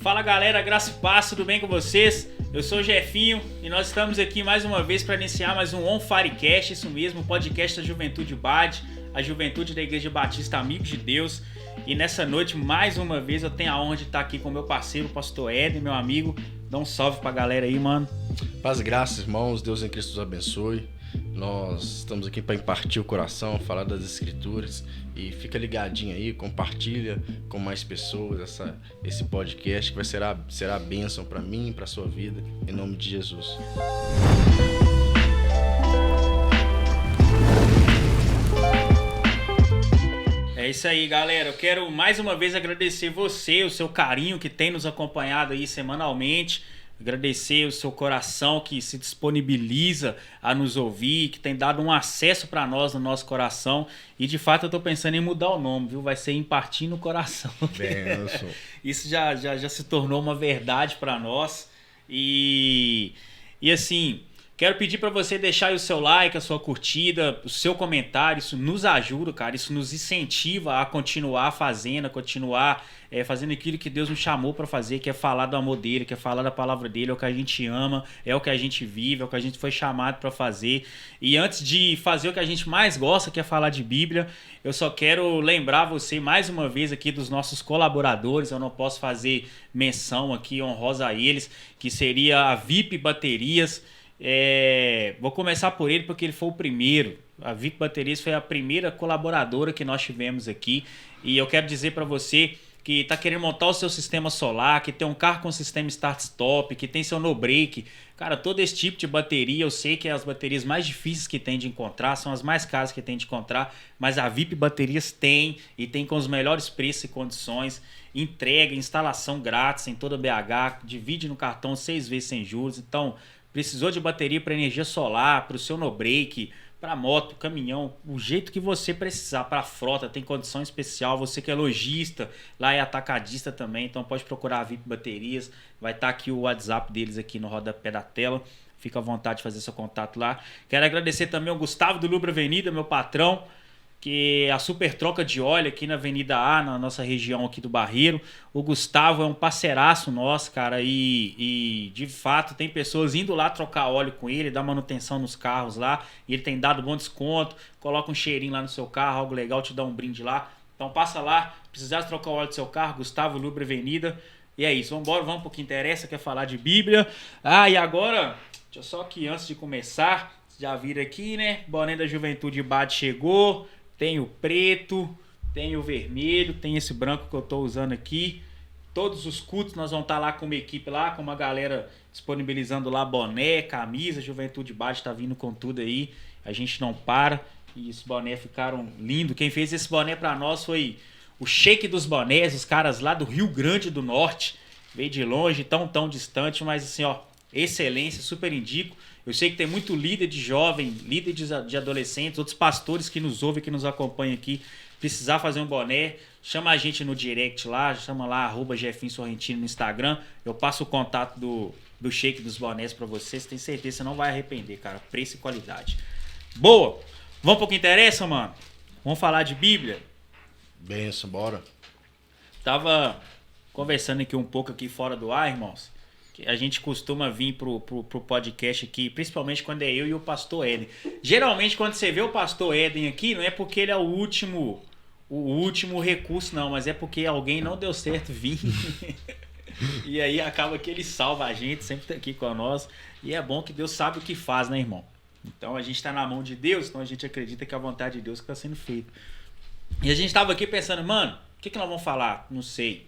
Fala galera, graça e paz, tudo bem com vocês? Eu sou o Jefinho e nós estamos aqui mais uma vez para iniciar mais um On Firecast, isso mesmo, o podcast da Juventude BAD, a juventude da Igreja Batista Amigos de Deus. E nessa noite, mais uma vez, eu tenho a honra de estar aqui com meu parceiro, o pastor Éden, meu amigo. Dá um salve pra galera aí, mano. Paz e graça, irmãos, Deus em Cristo os abençoe. Nós estamos aqui para impartir o coração, falar das Escrituras. E fica ligadinho aí, compartilha com mais pessoas esse podcast que será bênção para mim e para sua vida, em nome de Jesus. É isso aí, galera. Eu quero mais uma vez agradecer você, o seu carinho que tem nos acompanhado aí semanalmente. Agradecer o seu coração que se disponibiliza a nos ouvir, que tem dado um acesso para nós no nosso coração. E de fato eu tô pensando em mudar o nome, viu? Vai ser Impartir no Coração. Benção. Isso já se tornou uma verdade para nós. E assim, quero pedir para você deixar aí o seu like, a sua curtida, o seu comentário. Isso nos ajuda, cara. Isso nos incentiva a continuar fazendo, fazendo aquilo que Deus nos chamou para fazer, que é falar do amor dele, que é falar da palavra dele, é o que a gente ama, é o que a gente vive, é o que a gente foi chamado para fazer. E antes de fazer o que a gente mais gosta, que é falar de Bíblia, eu só quero lembrar você mais uma vez aqui dos nossos colaboradores. Eu não posso fazer menção aqui honrosa a eles, que seria a VIP Baterias. Vou começar por ele porque ele foi o primeiro. A VIP Baterias foi a primeira colaboradora que nós tivemos aqui. E eu quero dizer para você que está querendo montar o seu sistema solar, que tem um carro com sistema start-stop, que tem seu no-break. Cara, todo esse tipo de bateria, eu sei que é as baterias mais difíceis que tem de encontrar, são as mais caras que tem de encontrar, mas a VIP Baterias tem, e tem com os melhores preços e condições. Entrega, instalação grátis em toda BH, divide no cartão 6 vezes sem juros. Então, precisou de bateria para energia solar, para o seu no-break, para moto, caminhão, o jeito que você precisar, para frota, tem condição especial. Você que é lojista, lá é atacadista também, então pode procurar a VIP Baterias. Vai estar aqui o WhatsApp deles aqui no rodapé da tela. Fica à vontade de fazer seu contato lá. Quero agradecer também ao Gustavo do Lubra Avenida, meu patrão, que é a super troca de óleo aqui na Avenida A, na nossa região aqui do Barreiro. O Gustavo é um parceiraço nosso, cara, e de fato tem pessoas indo lá trocar óleo com ele, dar manutenção nos carros lá, e ele tem dado bom desconto, coloca um cheirinho lá no seu carro, algo legal, te dá um brinde lá. Então passa lá, precisar trocar o óleo do seu carro, Gustavo Lubra Avenida. E é isso, vamos pro que interessa, que é falar de Bíblia. E agora, deixa eu só que antes de começar, já viram aqui, né? Boné da Juventude BAD chegou. Tem o preto, tem o vermelho, tem esse branco que eu tô usando aqui. Todos os cultos nós vamos estar lá com uma equipe lá, com uma galera disponibilizando lá boné, camisa. Juventude BAD tá vindo com tudo aí. A gente não para. E os bonés ficaram lindos. Quem fez esse boné pra nós foi o Shake dos Bonés, os caras lá do Rio Grande do Norte. Veio de longe, tão distante, mas assim, ó, excelência, super indico. Eu sei que tem muito líder de jovem, líder de adolescentes, outros pastores que nos ouvem, que nos acompanham aqui. Precisar fazer um boné, chama a gente no direct lá, chama lá, @Jefinho Sorrentino no Instagram. Eu passo o contato do Shake dos Bonés pra vocês, tenho certeza que você não vai arrepender, cara. Preço e qualidade. Boa! Vamos pro que interessa, mano? Vamos falar de Bíblia? Benção, bora. Tava conversando aqui um pouco aqui fora do ar, irmãos. A gente costuma vir pro podcast aqui, principalmente quando é eu e o pastor Éden. Geralmente, quando você vê o pastor Éden aqui, não é porque ele é o último recurso, não, mas é porque alguém não deu certo vir. E aí acaba que ele salva a gente, sempre tá aqui com nós. E é bom que Deus sabe o que faz, né, irmão? Então a gente tá na mão de Deus, então a gente acredita que é a vontade de Deus que tá sendo feita. E a gente tava aqui pensando, mano, o que nós vamos falar? Não sei.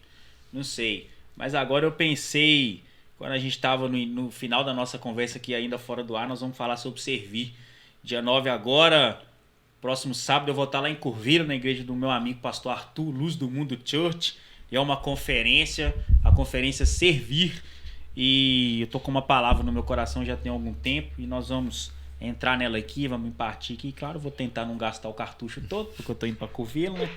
Mas agora eu pensei... Quando a gente estava no final da nossa conversa aqui ainda fora do ar, nós vamos falar sobre servir. Dia 9 agora, próximo sábado, eu vou estar lá em Curvelo, na igreja do meu amigo pastor Arthur, Luz do Mundo Church. E é uma conferência, a conferência Servir. E eu tô com uma palavra no meu coração já tem algum tempo. E nós vamos entrar nela aqui, vamos impartir aqui. Claro, eu vou tentar não gastar o cartucho todo, porque eu tô indo para Curvelo, né?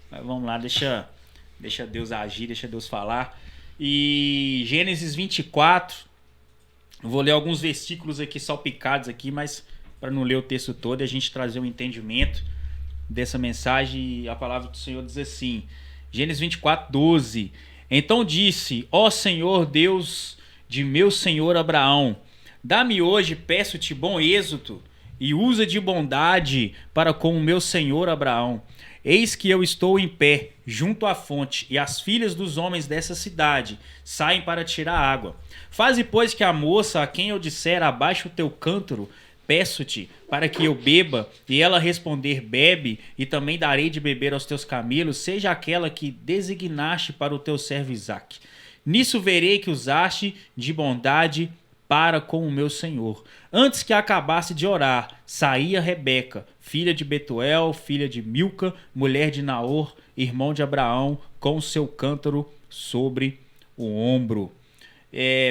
Mas vamos lá, deixa Deus agir, deixa Deus falar. E Gênesis 24, eu vou ler alguns versículos aqui salpicados aqui, mas para não ler o texto todo e a gente trazer um entendimento dessa mensagem. A palavra do Senhor diz assim, Gênesis 24, 12: Então disse: Ó Senhor Deus de meu senhor Abraão, dá-me hoje, peço-te, bom êxito, e usa de bondade para com o meu senhor Abraão. Eis que eu estou em pé, junto à fonte, e as filhas dos homens dessa cidade saem para tirar água. Faze, pois, que a moça a quem eu disser: abaixa o teu cântaro, peço-te, para que eu beba, e ela responder: bebe, e também darei de beber aos teus camelos, seja aquela que designaste para o teu servo Isaque. Nisso verei que usaste de bondade para com o meu senhor. Antes que acabasse de orar, saía Rebeca, filha de Betuel, filha de Milca, mulher de Naor, irmão de Abraão, com o seu cântaro sobre o ombro.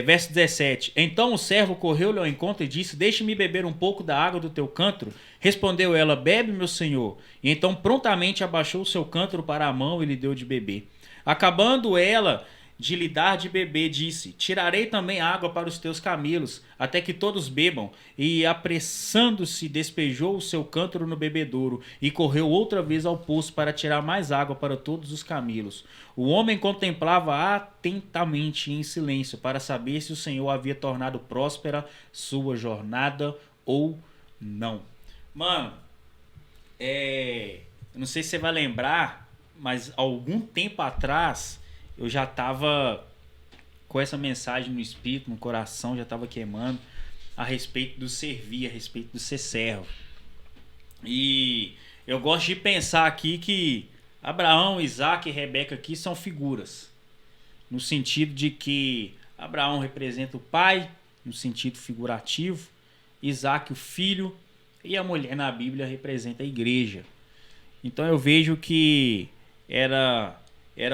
Verso 17. Então o servo correu-lhe ao encontro e disse: deixe-me beber um pouco da água do teu cântaro. Respondeu ela: bebe, meu senhor. E então prontamente abaixou o seu cântaro para a mão e lhe deu de beber. Acabando ela de lhe dar de beber, disse: tirarei também água para os teus camelos, até que todos bebam. E apressando-se, despejou o seu cântaro no bebedouro e correu outra vez ao poço para tirar mais água para todos os camelos. O homem contemplava atentamente em silêncio para saber se o Senhor havia tornado próspera sua jornada ou não. Mano, eu não sei se você vai lembrar, mas algum tempo atrás eu já estava com essa mensagem no espírito, no coração, já estava queimando a respeito do servir, a respeito do ser servo. E eu gosto de pensar aqui que Abraão, Isaque e Rebeca aqui são figuras, no sentido de que Abraão representa o pai, no sentido figurativo, Isaque o filho, e a mulher na Bíblia representa a igreja. Então eu vejo que era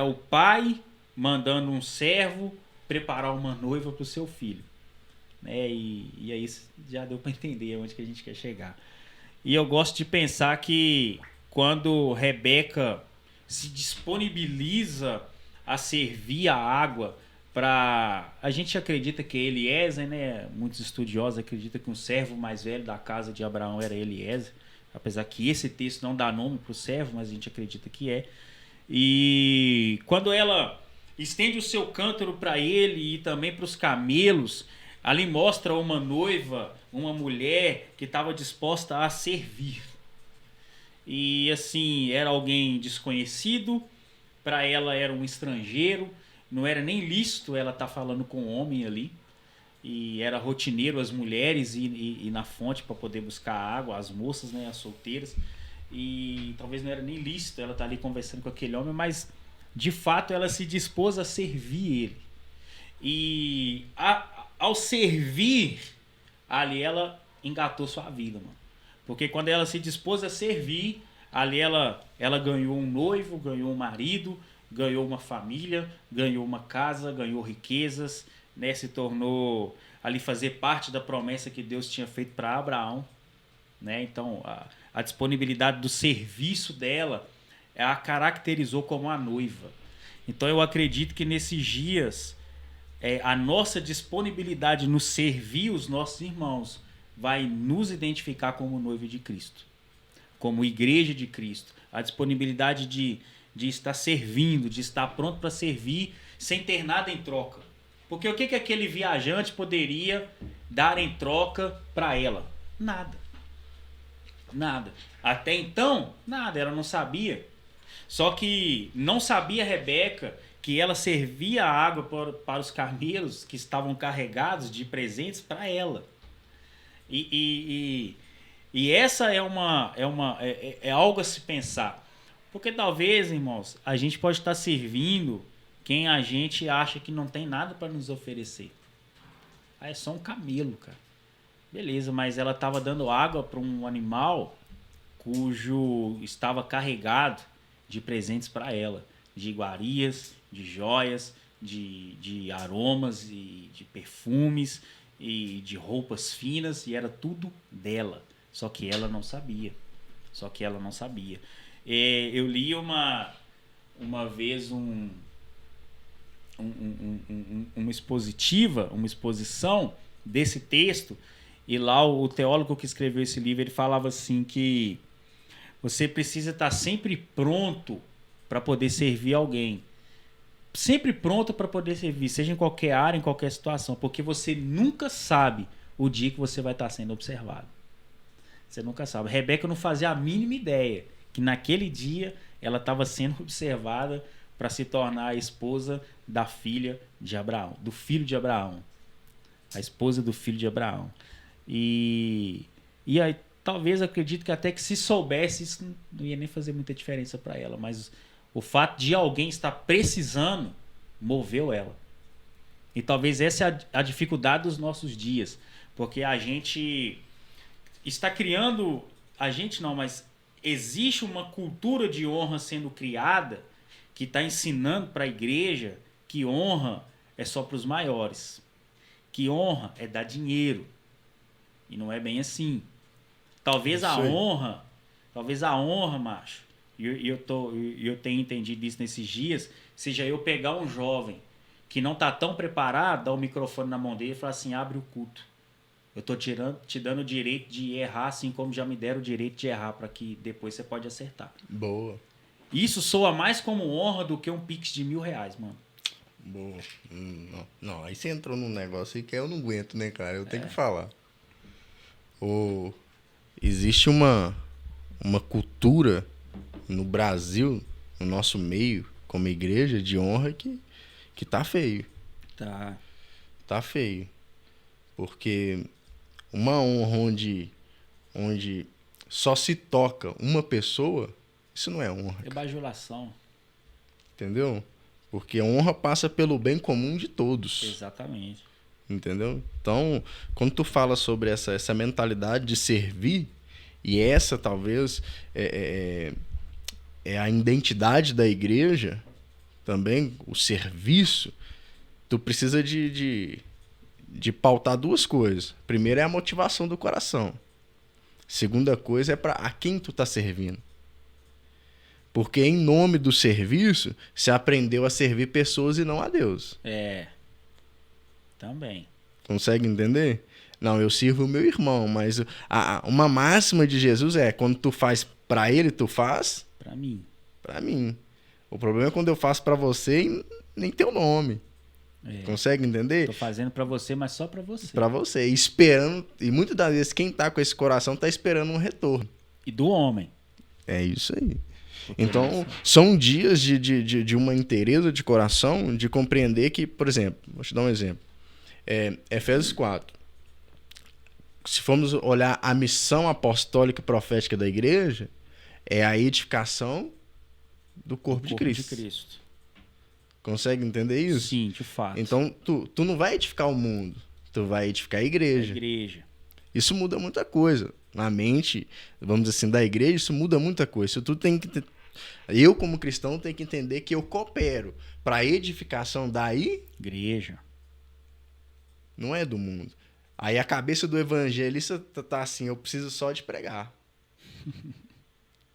o pai mandando um servo preparar uma noiva para o seu filho, né? E aí já deu para entender onde que a gente quer chegar. E eu gosto de pensar que quando Rebeca se disponibiliza a servir a água para... A gente acredita que é Eliezer, né? Muitos estudiosos acreditam que um servo mais velho da casa de Abraão era Eliezer, apesar que esse texto não dá nome para o servo, mas a gente acredita que é. E quando ela estende o seu cântaro para ele e também para os camelos, ali mostra uma noiva, uma mulher que estava disposta a servir. E assim, era alguém desconhecido, para ela era um estrangeiro, não era nem lícito ela estar falando com um homem ali, e era rotineiro as mulheres ir na fonte para poder buscar água, as moças, né, as solteiras, e talvez não era nem lícito ela estar ali conversando com aquele homem, mas de fato ela se dispôs a servir ele. E ao servir, ali ela engatou sua vida, mano. Porque quando ela se dispôs a servir, ali ela ganhou um noivo, ganhou um marido, ganhou uma família, ganhou uma casa, ganhou riquezas, né? Se tornou ali fazer parte da promessa que Deus tinha feito para Abraão, né? Então a disponibilidade do serviço dela a caracterizou como a noiva. Então eu acredito que nesses dias a nossa disponibilidade no servir os nossos irmãos vai nos identificar como noiva de Cristo, como igreja de Cristo. A disponibilidade de estar servindo, de estar pronto para servir sem ter nada em troca. Porque o que aquele viajante poderia dar em troca para ela? Nada. Nada. Até então, nada. Ela não sabia. Só que não sabia Rebeca que ela servia a água para os camelos que estavam carregados de presentes para ela. E essa é algo a se pensar. Porque talvez, irmãos, a gente pode estar servindo quem a gente acha que não tem nada para nos oferecer. É só um camelo, cara. Beleza, mas ela estava dando água para um animal cujo estava carregado de presentes para ela, de iguarias, de joias, de aromas e de perfumes e de roupas finas, e era tudo dela, só que ela não sabia. Eu li uma vez uma exposição desse texto, e lá o teólogo que escreveu esse livro, ele falava assim que você precisa estar sempre pronto para poder servir alguém. sempre pronto para poder servir, seja em qualquer área, em qualquer situação, porque você nunca sabe o dia que você vai estar sendo observado. Você nunca sabe. Rebeca não fazia a mínima ideia que naquele dia ela estava sendo observada para se tornar a esposa da filha de Abraão, do filho de Abraão. A esposa do filho de Abraão. E aí, talvez, acredito que até que se soubesse, isso não ia nem fazer muita diferença para ela, mas o fato de alguém estar precisando moveu ela. E talvez essa é a dificuldade dos nossos dias, porque a gente está criando, a gente não, mas existe uma cultura de honra sendo criada que está ensinando para a igreja que honra é só para os maiores, que honra é dar dinheiro, e não é bem assim. Talvez a honra, macho, e eu tenho entendido isso nesses dias, seja eu pegar um jovem que não está tão preparado, dar o microfone na mão dele e falar assim, abre o culto. Eu estou te dando o direito de errar, assim como já me deram o direito de errar, para que depois você pode acertar. Boa. Isso soa mais como honra do que um pix de R$1.000, mano. Boa. Não, aí você entrou num negócio aí que eu não aguento, né, cara? Eu tenho que falar. Existe uma cultura no Brasil, no nosso meio, como igreja de honra, que tá feio. Tá feio. Porque uma honra onde só se toca uma pessoa, isso não é honra. É bajulação. Entendeu? Porque honra passa pelo bem comum de todos. Exatamente. Entendeu? Então, quando tu fala sobre essa mentalidade de servir, e essa talvez é a identidade da igreja, também o serviço, tu precisa de pautar duas coisas. Primeiro é a motivação do coração. Segunda coisa é a quem tu tá servindo. Porque em nome do serviço, você aprendeu a servir pessoas e não a Deus. Também. Consegue entender? Não, eu sirvo o meu irmão, mas uma máxima de Jesus é, quando tu faz pra ele, tu faz... Pra mim. O problema é quando eu faço pra você e nem teu nome. Consegue entender? Tô fazendo pra você, mas só pra você. Pra você. Esperando, e muitas das vezes quem tá com esse coração tá esperando um retorno. E do homem. É isso aí. Então, são dias de uma inteireza de coração, de compreender que, por exemplo, vou te dar um exemplo. Efésios 4. Se formos olhar a missão apostólica e profética da igreja, é a edificação do corpo de Cristo. Consegue entender isso? Sim, de fato. Então, tu não vai edificar o mundo, tu vai edificar a igreja. Isso muda muita coisa. Na mente, vamos dizer assim, da igreja, isso muda muita coisa. Isso tu tem que... Eu, como cristão, tenho que entender que eu coopero para a edificação da igreja. Não é do mundo. Aí a cabeça do evangelista tá assim, eu preciso só de pregar.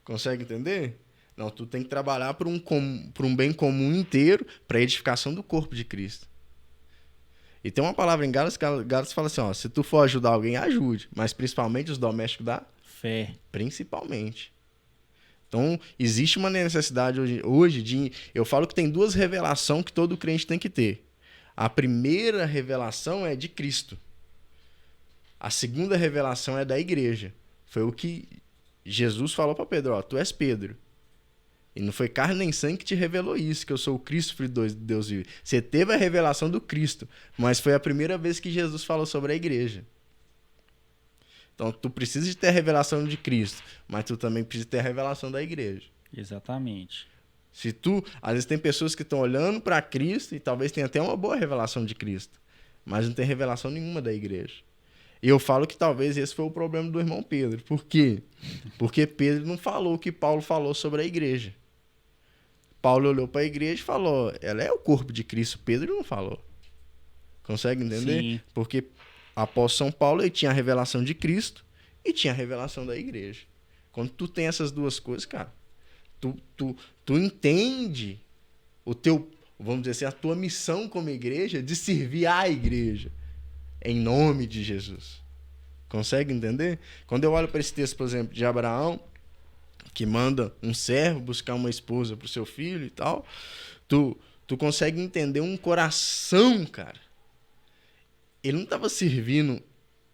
Consegue entender? Não, tu tem que trabalhar por um bem comum inteiro, para a edificação do corpo de Cristo. E tem uma palavra em Gálatas fala assim, ó, se tu for ajudar alguém, ajude, mas principalmente os domésticos da fé. Principalmente. Então, existe uma necessidade hoje de... Eu falo que tem duas revelações que todo crente tem que ter. A primeira revelação é de Cristo. A segunda revelação é da igreja. Foi o que Jesus falou para Pedro, ó, tu és Pedro. E não foi carne nem sangue que te revelou isso, que eu sou o Cristo, filho de Deus vivo. Você teve a revelação do Cristo, mas foi a primeira vez que Jesus falou sobre a igreja. Então, tu precisa de ter a revelação de Cristo, mas tu também precisa ter a revelação da igreja. Exatamente. Às vezes tem pessoas que estão olhando para Cristo e talvez tenha até uma boa revelação de Cristo, mas não tem revelação nenhuma da igreja. E eu falo que talvez esse foi o problema do irmão Pedro. Por quê? Porque Pedro não falou o que Paulo falou sobre a igreja. Paulo olhou para a igreja e falou, ela é o corpo de Cristo. Pedro não falou. Consegue entender? Sim. Porque após São Paulo, ele tinha a revelação de Cristo e tinha a revelação da igreja. Quando tu tem essas duas coisas, cara, tu entende o teu, vamos dizer assim, a tua missão como igreja de servir à igreja. Em nome de Jesus. Consegue entender? Quando eu olho para esse texto, por exemplo, de Abraão, que manda um servo buscar uma esposa para o seu filho e tal, tu Tu consegue entender um coração, cara. Ele não estava servindo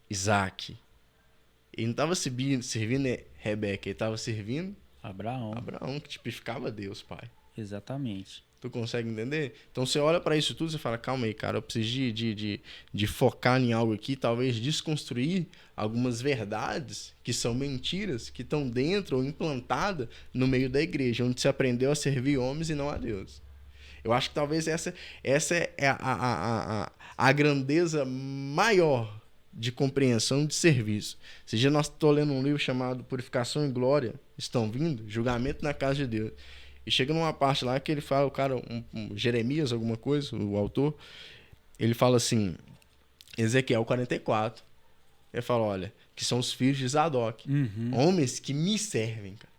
Isaac. Ele não estava servindo Rebeca. Ele estava servindo Abraão, que tipificava Deus, pai. Exatamente. Tu consegue entender? Então você olha para isso tudo e você fala, calma aí, cara, eu preciso de focar em algo aqui, talvez desconstruir algumas verdades que são mentiras, que estão dentro ou implantadas no meio da igreja, onde se aprendeu a servir homens e não a Deus. Eu acho que talvez essa é a grandeza maior de compreensão de serviço. Esse dia nós estou lendo um livro chamado Purificação e Glória, estão vindo, julgamento na casa de Deus. E chega numa parte lá que ele fala, o cara, Jeremias, alguma coisa, o autor, ele fala assim, Ezequiel 44, ele fala, olha, que são os filhos de Zadok, homens que me servem, cara.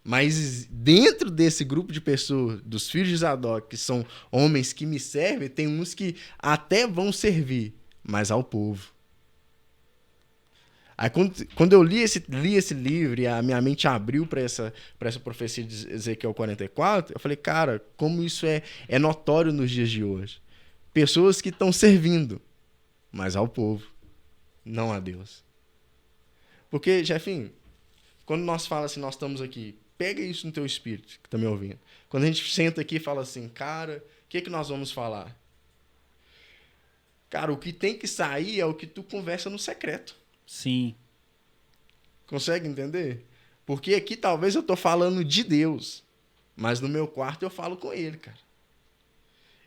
Mas dentro desse grupo de pessoas, dos filhos de Zadok, que são homens que me servem, tem uns que até vão servir, mas ao povo. Aí quando eu li esse livro e a minha mente abriu para essa profecia de Ezequiel 44, eu falei, cara, como isso é notório nos dias de hoje. Pessoas que estão servindo, mas ao povo, não a Deus. Porque, Jefinho, quando nós falamos assim, nós estamos aqui, pega isso no teu espírito, que está me ouvindo. Quando a gente senta aqui e fala assim, cara, o que nós vamos falar? Cara, o que tem que sair é o que tu conversa no secreto. Sim. Consegue entender? Porque aqui talvez eu tô falando de Deus, mas no meu quarto eu falo com ele, cara.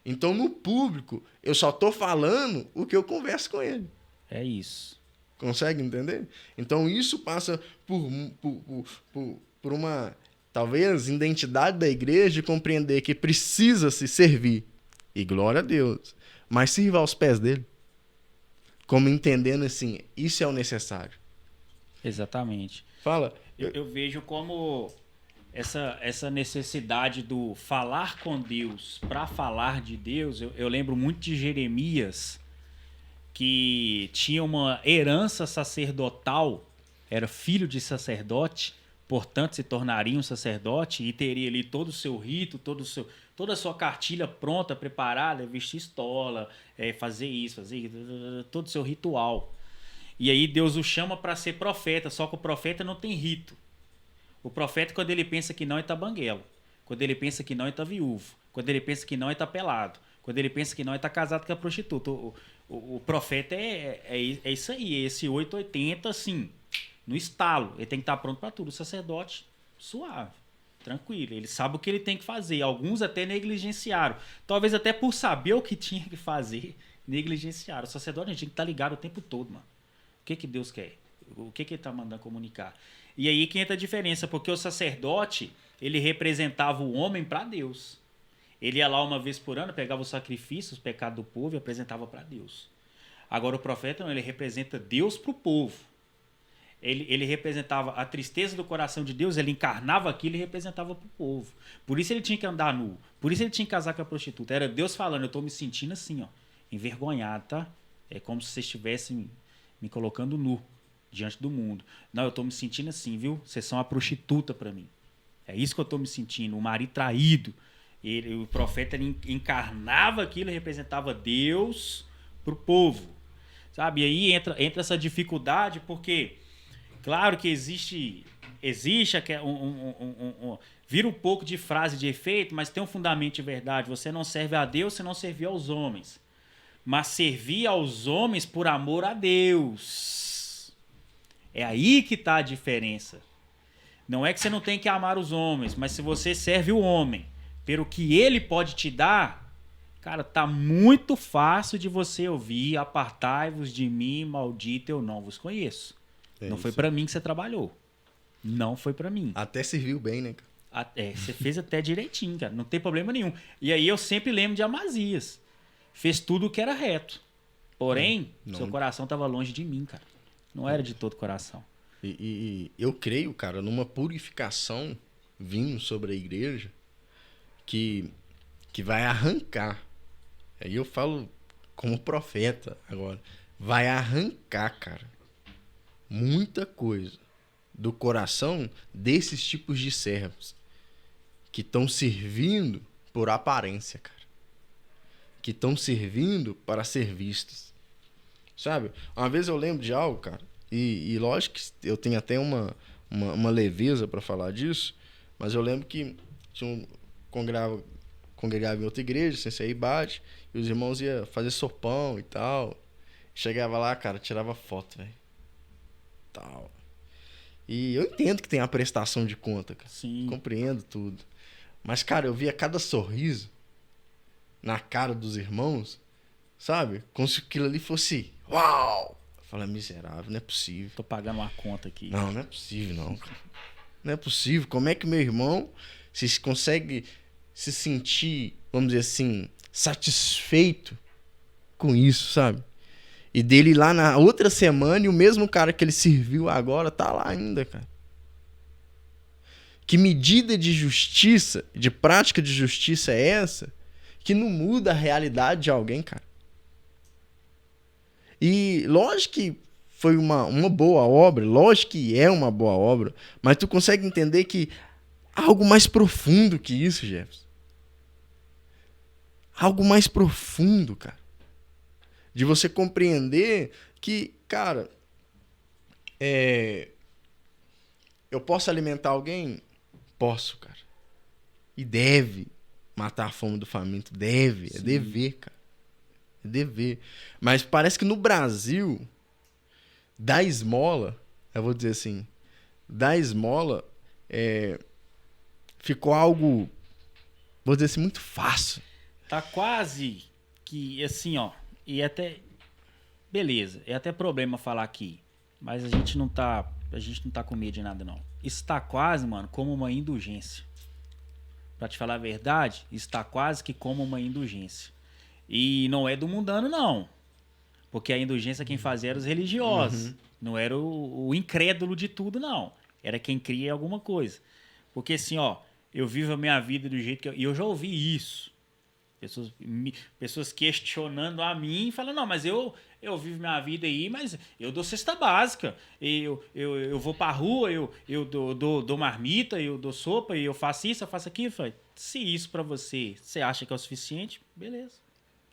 Então no público eu só tô falando o que eu converso com ele. É isso. Consegue entender? Então isso passa por uma, talvez, identidade da igreja de compreender que precisa se servir. E glória a Deus. Mas sirva aos pés dele. Como entendendo assim, isso é o necessário. Exatamente. Fala. Eu vejo como essa necessidade do falar com Deus para falar de Deus. Eu lembro muito de Jeremias, que tinha uma herança sacerdotal, era filho de sacerdote, portanto se tornaria um sacerdote e teria ali todo o seu rito, toda a sua cartilha pronta, preparada, vestir estola, fazer isso, todo o seu ritual. E aí Deus o chama para ser profeta, só que o profeta não tem rito. O profeta, quando ele pensa que não, ele tá banguelo. Quando ele pensa que não, ele tá viúvo. Quando ele pensa que não, ele tá pelado. Quando ele pensa que não, ele tá casado com a prostituta. O profeta é isso aí, esse 880, assim, no estalo. Ele tem que estar pronto para tudo. O sacerdote, suave, tranquilo. Ele sabe o que ele tem que fazer. Alguns até negligenciaram. Talvez até por saber o que tinha que fazer, negligenciaram. O sacerdote, a gente tem que estar ligado o tempo todo, mano. O que Deus quer? O que ele está mandando comunicar? E aí que entra a diferença, porque o sacerdote, ele representava o homem para Deus. Ele ia lá uma vez por ano, pegava os sacrifícios, os pecados do povo e apresentava para Deus. Agora o profeta não, ele representa Deus para o povo. Ele representava a tristeza do coração de Deus, ele encarnava aquilo e representava para o povo. Por isso ele tinha que andar nu, por isso ele tinha que casar com a prostituta. Era Deus falando, eu estou me sentindo assim, ó, envergonhado, tá? É como se vocês estivessem me colocando nu diante do mundo. Não, eu estou me sentindo assim, viu? Vocês são uma prostituta para mim. É isso que eu estou me sentindo, um marido traído. O profeta ele encarnava aquilo e representava Deus para o povo. Sabe? E aí entra essa dificuldade, porque, claro que existe vira um pouco de frase de efeito, mas tem um fundamento de verdade. Você não serve a Deus, você não servir aos homens. Mas servir aos homens por amor a Deus. É aí que está a diferença. Não é que você não tem que amar os homens, mas se você serve o homem pelo que ele pode te dar, cara, tá muito fácil de você ouvir: apartai-vos de mim, maldito, eu não vos conheço. Não foi para mim que você trabalhou. Não foi para mim. Até serviu bem, né? Você fez até direitinho, cara. Não tem problema nenhum. E aí eu sempre lembro de Amazias. Fez tudo o que era reto. Porém, seu coração estava longe de mim, cara. Não era de todo coração. E eu creio, cara, numa purificação vindo sobre a igreja que vai arrancar. Aí eu falo como profeta agora. Vai arrancar, cara, muita coisa do coração desses tipos de servos que estão servindo por aparência, cara. que estão servindo para ser vistos. Sabe? Uma vez eu lembro de algo, cara, e lógico que eu tenho até uma leveza para falar disso, mas eu lembro que tinha congregava em outra igreja, Sensei Ibate, e os irmãos iam fazer sopão e tal. Chegava lá, cara, tirava foto, velho. Tal. E eu entendo que tem a prestação de conta, cara. Sim. Compreendo tudo. Mas, cara, eu via cada sorriso na cara dos irmãos, sabe? Como se aquilo ali fosse... Uau! Eu falei, miserável, não é possível. Tô pagando uma conta aqui. Não é possível, não, cara. Não é possível. Como é que meu irmão se consegue se sentir, vamos dizer assim, satisfeito com isso, sabe? E dele lá na outra semana, e o mesmo cara que ele serviu agora tá lá ainda, cara. Que medida de justiça, de prática de justiça é essa, que não muda a realidade de alguém, cara? E lógico que foi uma boa obra, lógico que é uma boa obra, mas tu consegue entender que há algo mais profundo que isso, Jefferson. Algo mais profundo, cara. De você compreender que, cara, eu posso alimentar alguém? Posso, cara. E deve matar a fome do faminto. Deve. Sim. É dever, cara. É dever. Mas parece que no Brasil, dar esmola, eu vou dizer assim, dar esmola ficou algo, vou dizer assim, muito fácil. Tá quase que, assim, ó, e até, beleza, é até problema falar aqui, mas a gente não tá com medo de nada, não. Isso tá quase, mano, como uma indulgência. Pra te falar a verdade, isso tá quase que como uma indulgência. E não é do mundano, não. Porque a indulgência quem fazia era os religiosos. Uhum. Não era o incrédulo de tudo, não. Era quem cria em alguma coisa. Porque assim, ó, eu vivo a minha vida do jeito que eu... E eu já ouvi isso. Pessoas questionando a mim e falando, não, mas eu vivo minha vida aí, mas eu dou cesta básica, eu vou pra rua, eu dou marmita, eu dou sopa, eu faço isso, eu faço aquilo. Eu falei, se isso pra você acha que é o suficiente, beleza.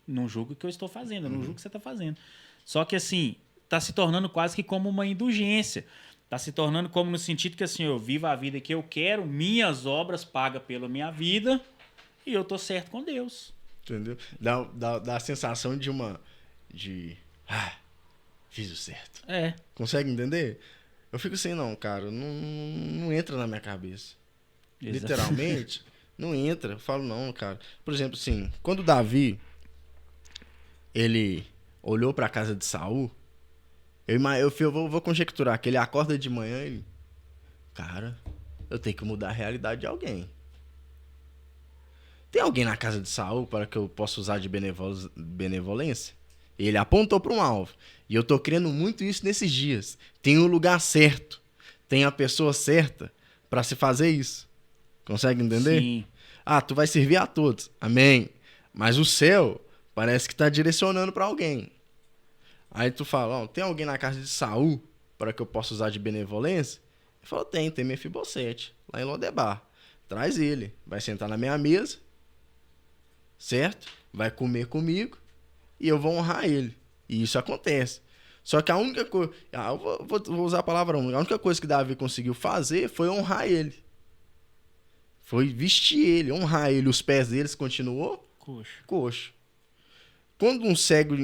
Não julgo o que eu estou fazendo, eu não julgo o que você está fazendo. Só que assim, tá se tornando quase que como uma indulgência. Tá se tornando como no sentido que assim, eu vivo a vida que eu quero, minhas obras pagam pela minha vida e eu tô certo com Deus. Entendeu? Dá a sensação fiz o certo. É. Consegue entender? Eu fico assim, não, cara, não entra na minha cabeça. Exato. Literalmente, não entra. Eu falo, não, cara. Por exemplo, assim, quando Davi, ele olhou pra casa de Saul, eu vou conjecturar que ele acorda de manhã e ele, cara, eu tenho que mudar a realidade de alguém. Tem alguém na casa de Saul para que eu possa usar de benevolência? Ele apontou para um alvo. E eu tô crendo muito isso nesses dias. Tem o lugar certo. Tem a pessoa certa para se fazer isso. Consegue entender? Sim. Ah, tu vai servir a todos. Amém. Mas o céu parece que está direcionando para alguém. Aí tu fala, tem alguém na casa de Saul para que eu possa usar de benevolência? Ele falou, tem Mefibosete, lá em Lodebar. Traz ele. Vai sentar na minha mesa. Certo? Vai comer comigo e eu vou honrar ele. E isso acontece. Só que a única coisa... eu vou usar a palavra única. A única coisa que Davi conseguiu fazer foi honrar ele. Foi vestir ele, honrar ele. Os pés deles continuou? Coxo. Quando um cego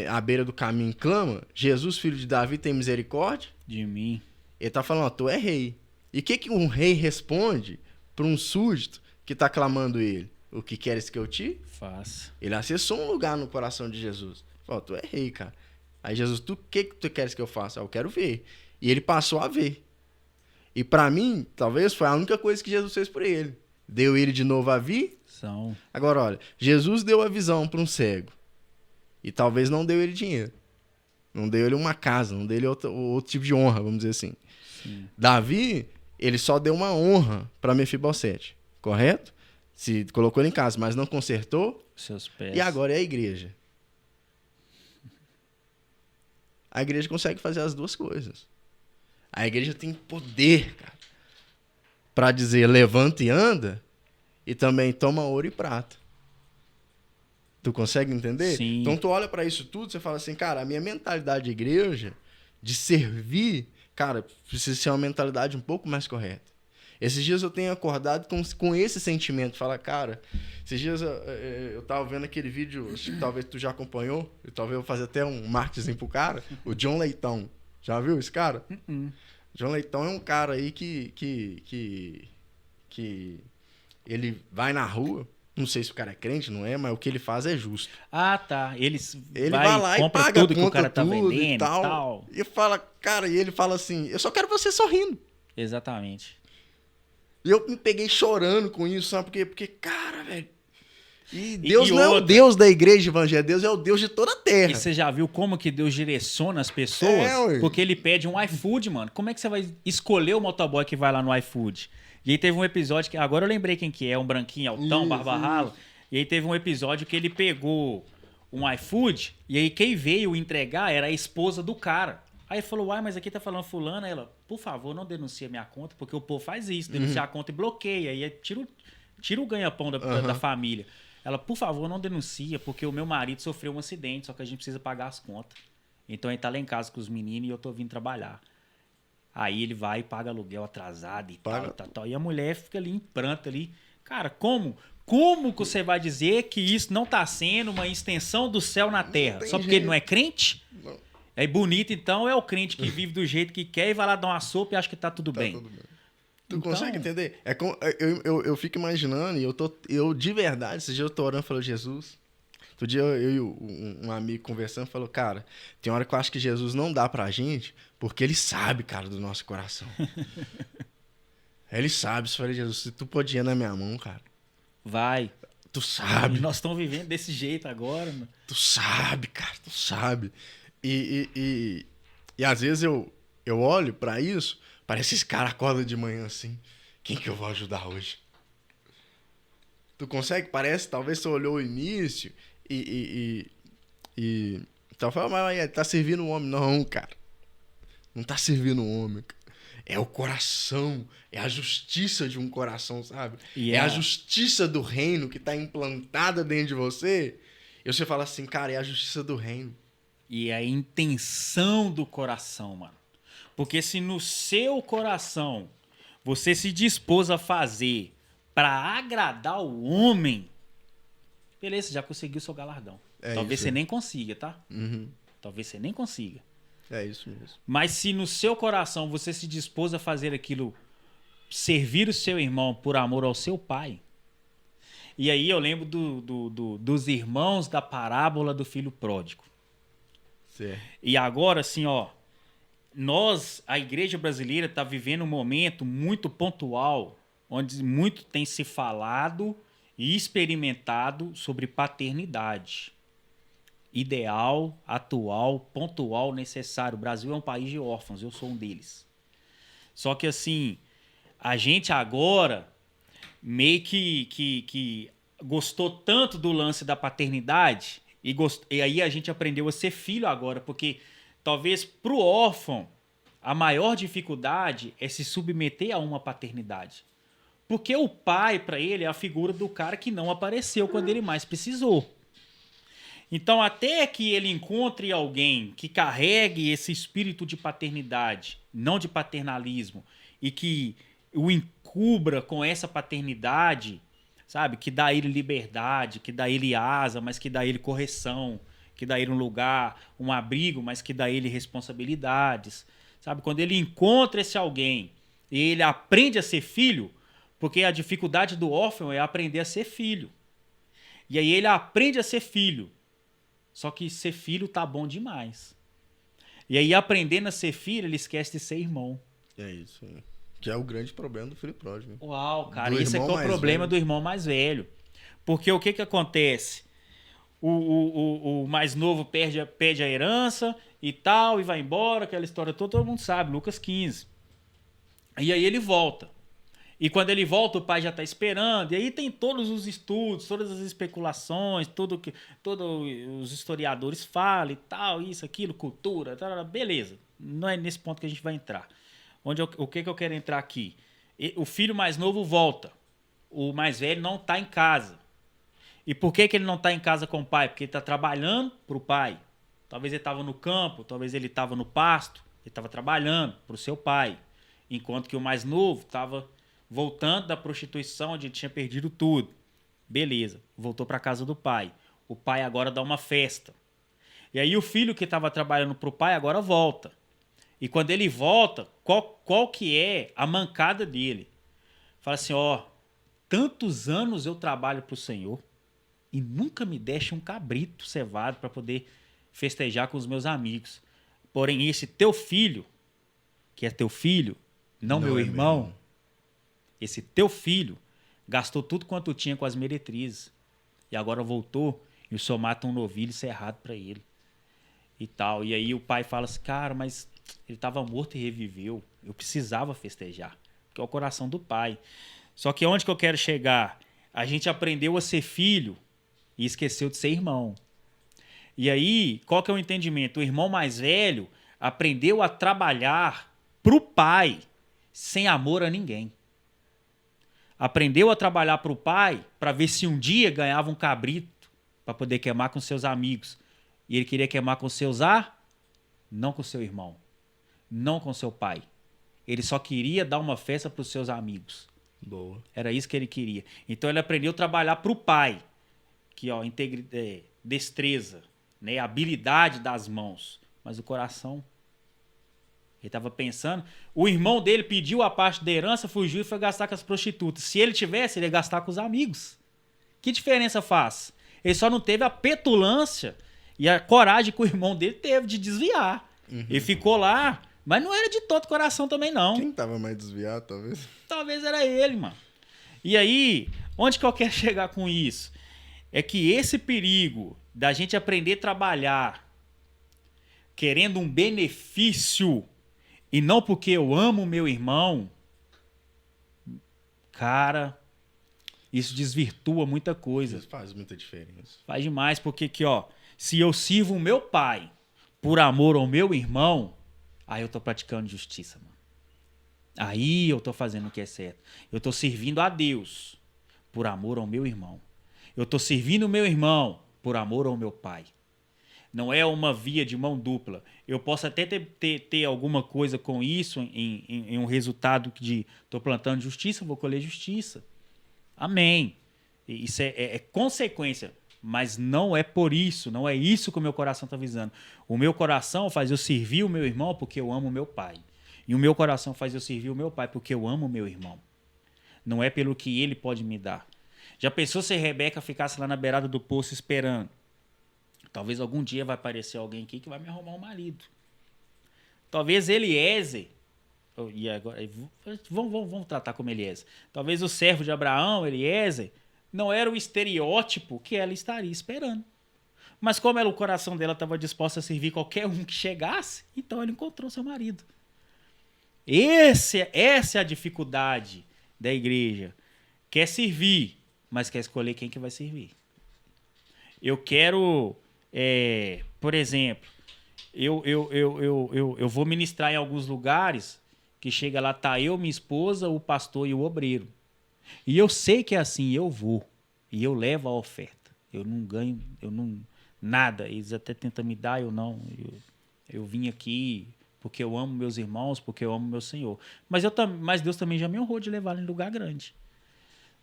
à beira do caminho clama, Jesus, filho de Davi, tem misericórdia? De mim. Ele tá falando, tu é rei. E o que um rei responde para um súdito que tá clamando ele? O que queres que eu te faça? Ele acessou um lugar no coração de Jesus. Falou, tu é rei, cara. Aí Jesus, o que tu queres que eu faça? Eu quero ver. E ele passou a ver. E pra mim, talvez foi a única coisa que Jesus fez por ele. Deu ele de novo a visão. Agora, olha, Jesus deu a visão para um cego. E talvez não deu ele dinheiro. Não deu ele uma casa, não deu ele outro tipo de honra, vamos dizer assim. Sim. Davi, ele só deu uma honra para Mefibosete. Correto? Se colocou ele em casa, mas não consertou. Seus pés. E agora é a igreja. A igreja consegue fazer as duas coisas. A igreja tem poder, cara, para dizer levanta e anda, e também toma ouro e prata. Tu consegue entender? Sim. Então tu olha pra isso tudo, você fala assim, cara, a minha mentalidade de igreja, de servir, cara, precisa ser uma mentalidade um pouco mais correta. Esses dias eu tenho acordado com esse sentimento. Fala, cara, esses dias eu tava vendo aquele vídeo, acho que talvez tu já acompanhou, e talvez eu vou fazer até um marketing pro cara, o John Leitão. Já viu esse cara? John Leitão é um cara aí que ele vai na rua, não sei se o cara é crente, não é, mas o que ele faz é justo. Ah, tá. Ele vai lá e compra paga tudo que o cara tá vendendo e tal. E fala, cara, e ele fala assim, eu só quero você sorrindo. Exatamente. E eu me peguei chorando com isso, sabe? Porque cara, velho. E Deus não é o Deus da igreja evangélica, Deus é o Deus de toda a terra. E você já viu como que Deus direciona as pessoas? Porque ele pede um iFood, mano. Como é que você vai escolher o motoboy que vai lá no iFood? E aí teve um episódio que... Agora eu lembrei quem que é. Um branquinho altão, barba rala. E aí teve um episódio que ele pegou um iFood e aí quem veio entregar era a esposa do cara. Aí ele falou, uai, mas aqui tá falando fulana. Ela, por favor, não denuncia minha conta, porque o povo faz isso. Denuncia a conta e bloqueia. Aí tira o ganha-pão da família. Ela, por favor, não denuncia, porque o meu marido sofreu um acidente, só que a gente precisa pagar as contas. Então ele tá lá em casa com os meninos e eu tô vindo trabalhar. Aí ele vai e paga aluguel atrasado e tal. E a mulher fica ali em pranto ali. Cara, como que você vai dizer que isso não tá sendo uma extensão do céu na terra? Só porque ele não é crente? Não. É bonito, então, é o crente que vive do jeito que quer e vai lá dar uma sopa e acha que tá tudo bem. Tudo bem. Tu então... consegue entender? Eu fico imaginando, e eu de verdade, esse dia eu tô orando e falei, Jesus. Outro dia eu e um amigo conversando falou, cara, tem hora que eu acho que Jesus não dá pra gente, porque ele sabe, cara, do nosso coração. Ele sabe, eu falei, Jesus, se tu pode ir na minha mão, cara. Vai. Tu sabe. E nós estamos vivendo desse jeito agora, mano. Tu sabe, cara, tu sabe. E às vezes eu olho pra isso, parece que esse cara acorda de manhã assim, quem que eu vou ajudar hoje? Tu consegue? Parece, talvez você olhou o início e então fala, mas tá servindo o homem. Não, cara. Não tá servindo o homem, cara. É o coração, é a justiça de um coração, sabe? É a justiça do reino que tá implantada dentro de você. E você fala assim, cara, é a justiça do reino. E é a intenção do coração, mano. Porque se no seu coração você se dispôs a fazer para agradar o homem, beleza, já conseguiu o seu galardão. Talvez você nem consiga, tá? Talvez você nem consiga. É isso mesmo. Mas se no seu coração você se dispôs a fazer aquilo, servir o seu irmão por amor ao seu pai. E aí eu lembro dos irmãos da parábola do filho pródigo. Certo. E agora, assim, ó, a igreja brasileira está vivendo um momento muito pontual, onde muito tem se falado e experimentado sobre paternidade. Ideal, atual, pontual, necessário. O Brasil é um país de órfãos, eu sou um deles. Só que, assim, a gente agora meio que gostou tanto do lance da paternidade e aí a gente aprendeu a ser filho agora, porque talvez para o órfão a maior dificuldade é se submeter a uma paternidade. Porque o pai, para ele, é a figura do cara que não apareceu quando ele mais precisou. Então, até que ele encontre alguém que carregue esse espírito de paternidade, não de paternalismo, e que o encubra com essa paternidade, sabe? Que dá a ele liberdade, que dá a ele asa, mas que dá a ele correção, que dá a ele um lugar, um abrigo, mas que dá a ele responsabilidades, sabe? Quando ele encontra esse alguém e ele aprende a ser filho, porque a dificuldade do órfão é aprender a ser filho. E aí ele aprende a ser filho. Só que ser filho tá bom demais. E aí, aprendendo a ser filho, ele esquece de ser irmão. É isso. Que é o grande problema do filho pródigo. Uau, cara. Esse é que é o problema do irmão mais velho. Porque o que acontece? O mais novo pede a herança e tal, e vai embora, aquela história toda, todo mundo sabe, Lucas 15. E aí ele volta. E quando ele volta, o pai já está esperando. E aí tem todos os estudos, todas as especulações, todos os historiadores falam e tal, isso, aquilo, cultura, tal, beleza. Não é nesse ponto que a gente vai entrar. O que eu quero entrar aqui? O filho mais novo volta. O mais velho não está em casa. E por que ele não está em casa com o pai? Porque ele está trabalhando para o pai. Talvez ele estava no campo, talvez ele estava no pasto, ele estava trabalhando para o seu pai. Enquanto que o mais novo estava voltando da prostituição, onde ele tinha perdido tudo. Beleza, voltou para casa do pai. O pai agora dá uma festa. E aí o filho que estava trabalhando para o pai agora volta. E quando ele volta, qual que é a mancada dele? Fala assim, ó, tantos anos eu trabalho para o Senhor e nunca me deixa um cabrito cevado para poder festejar com os meus amigos. Porém, esse teu filho, que é teu filho, não meu irmão, esse teu filho gastou tudo quanto tinha com as meretrizes. E agora voltou e o senhor mata um novilho cerrado para ele. E tal. E aí o pai fala assim, cara, mas ele estava morto e reviveu. Eu precisava festejar. Porque é o coração do pai. Só que onde que eu quero chegar? A gente aprendeu a ser filho e esqueceu de ser irmão. E aí, qual que é o entendimento? O irmão mais velho aprendeu a trabalhar pro pai sem amor a ninguém. Aprendeu a trabalhar pro pai para ver se um dia ganhava um cabrito para poder queimar com seus amigos. E ele queria queimar com seus não com seu irmão, não com seu pai. Ele só queria dar uma festa para os seus amigos. Boa. Era isso que ele queria. Então ele aprendeu a trabalhar para o pai, que ó, destreza, né, habilidade das mãos, mas o coração. Ele estava pensando. O irmão dele pediu a parte da herança, fugiu e foi gastar com as prostitutas. Se ele tivesse, ele ia gastar com os amigos. Que diferença faz? Ele só não teve a petulância e a coragem que o irmão dele teve de desviar. Uhum. Ele ficou lá, mas não era de todo coração também, não. Quem tava mais desviado, talvez? Talvez era ele, mano. E aí, onde que eu quero chegar com isso? É que esse perigo da gente aprender a trabalhar querendo um benefício e não porque eu amo meu irmão, cara, isso desvirtua muita coisa. Isso faz muita diferença. Faz demais, porque aqui, ó, se eu sirvo o meu pai por amor ao meu irmão, aí eu tô praticando justiça, mano. Aí eu tô fazendo o que é certo. Eu tô servindo a Deus por amor ao meu irmão. Eu tô servindo o meu irmão por amor ao meu pai. Não é uma via de mão dupla. Eu posso até ter alguma coisa com isso em um resultado de tô plantando justiça, vou colher justiça. Amém. Isso é consequência. Mas não é por isso, não é isso que o meu coração está visando. O meu coração faz eu servir o meu irmão porque eu amo o meu pai. E o meu coração faz eu servir o meu pai porque eu amo o meu irmão. Não é pelo que ele pode me dar. Já pensou se a Rebeca ficasse lá na beirada do poço esperando? Talvez algum dia vai aparecer alguém aqui que vai me arrumar um marido. Talvez Eliezer, e agora, vamos tratar como Eliezer. Talvez o servo de Abraão, Eliezer, não era o estereótipo que ela estaria esperando. Mas como o coração dela estava disposto a servir qualquer um que chegasse, então ela encontrou seu marido. Essa é a dificuldade da igreja. Quer servir, mas quer escolher quem que vai servir. Eu quero, por exemplo, eu vou ministrar em alguns lugares que chega lá, tá eu, minha esposa, o pastor e o obreiro. E eu sei que é assim, eu vou. E eu levo a oferta. Eu não ganho, nada. Eles até tentam me dar, eu não. Eu vim aqui porque eu amo meus irmãos, porque eu amo meu Senhor. Mas Deus também já me honrou de levar em lugar grande.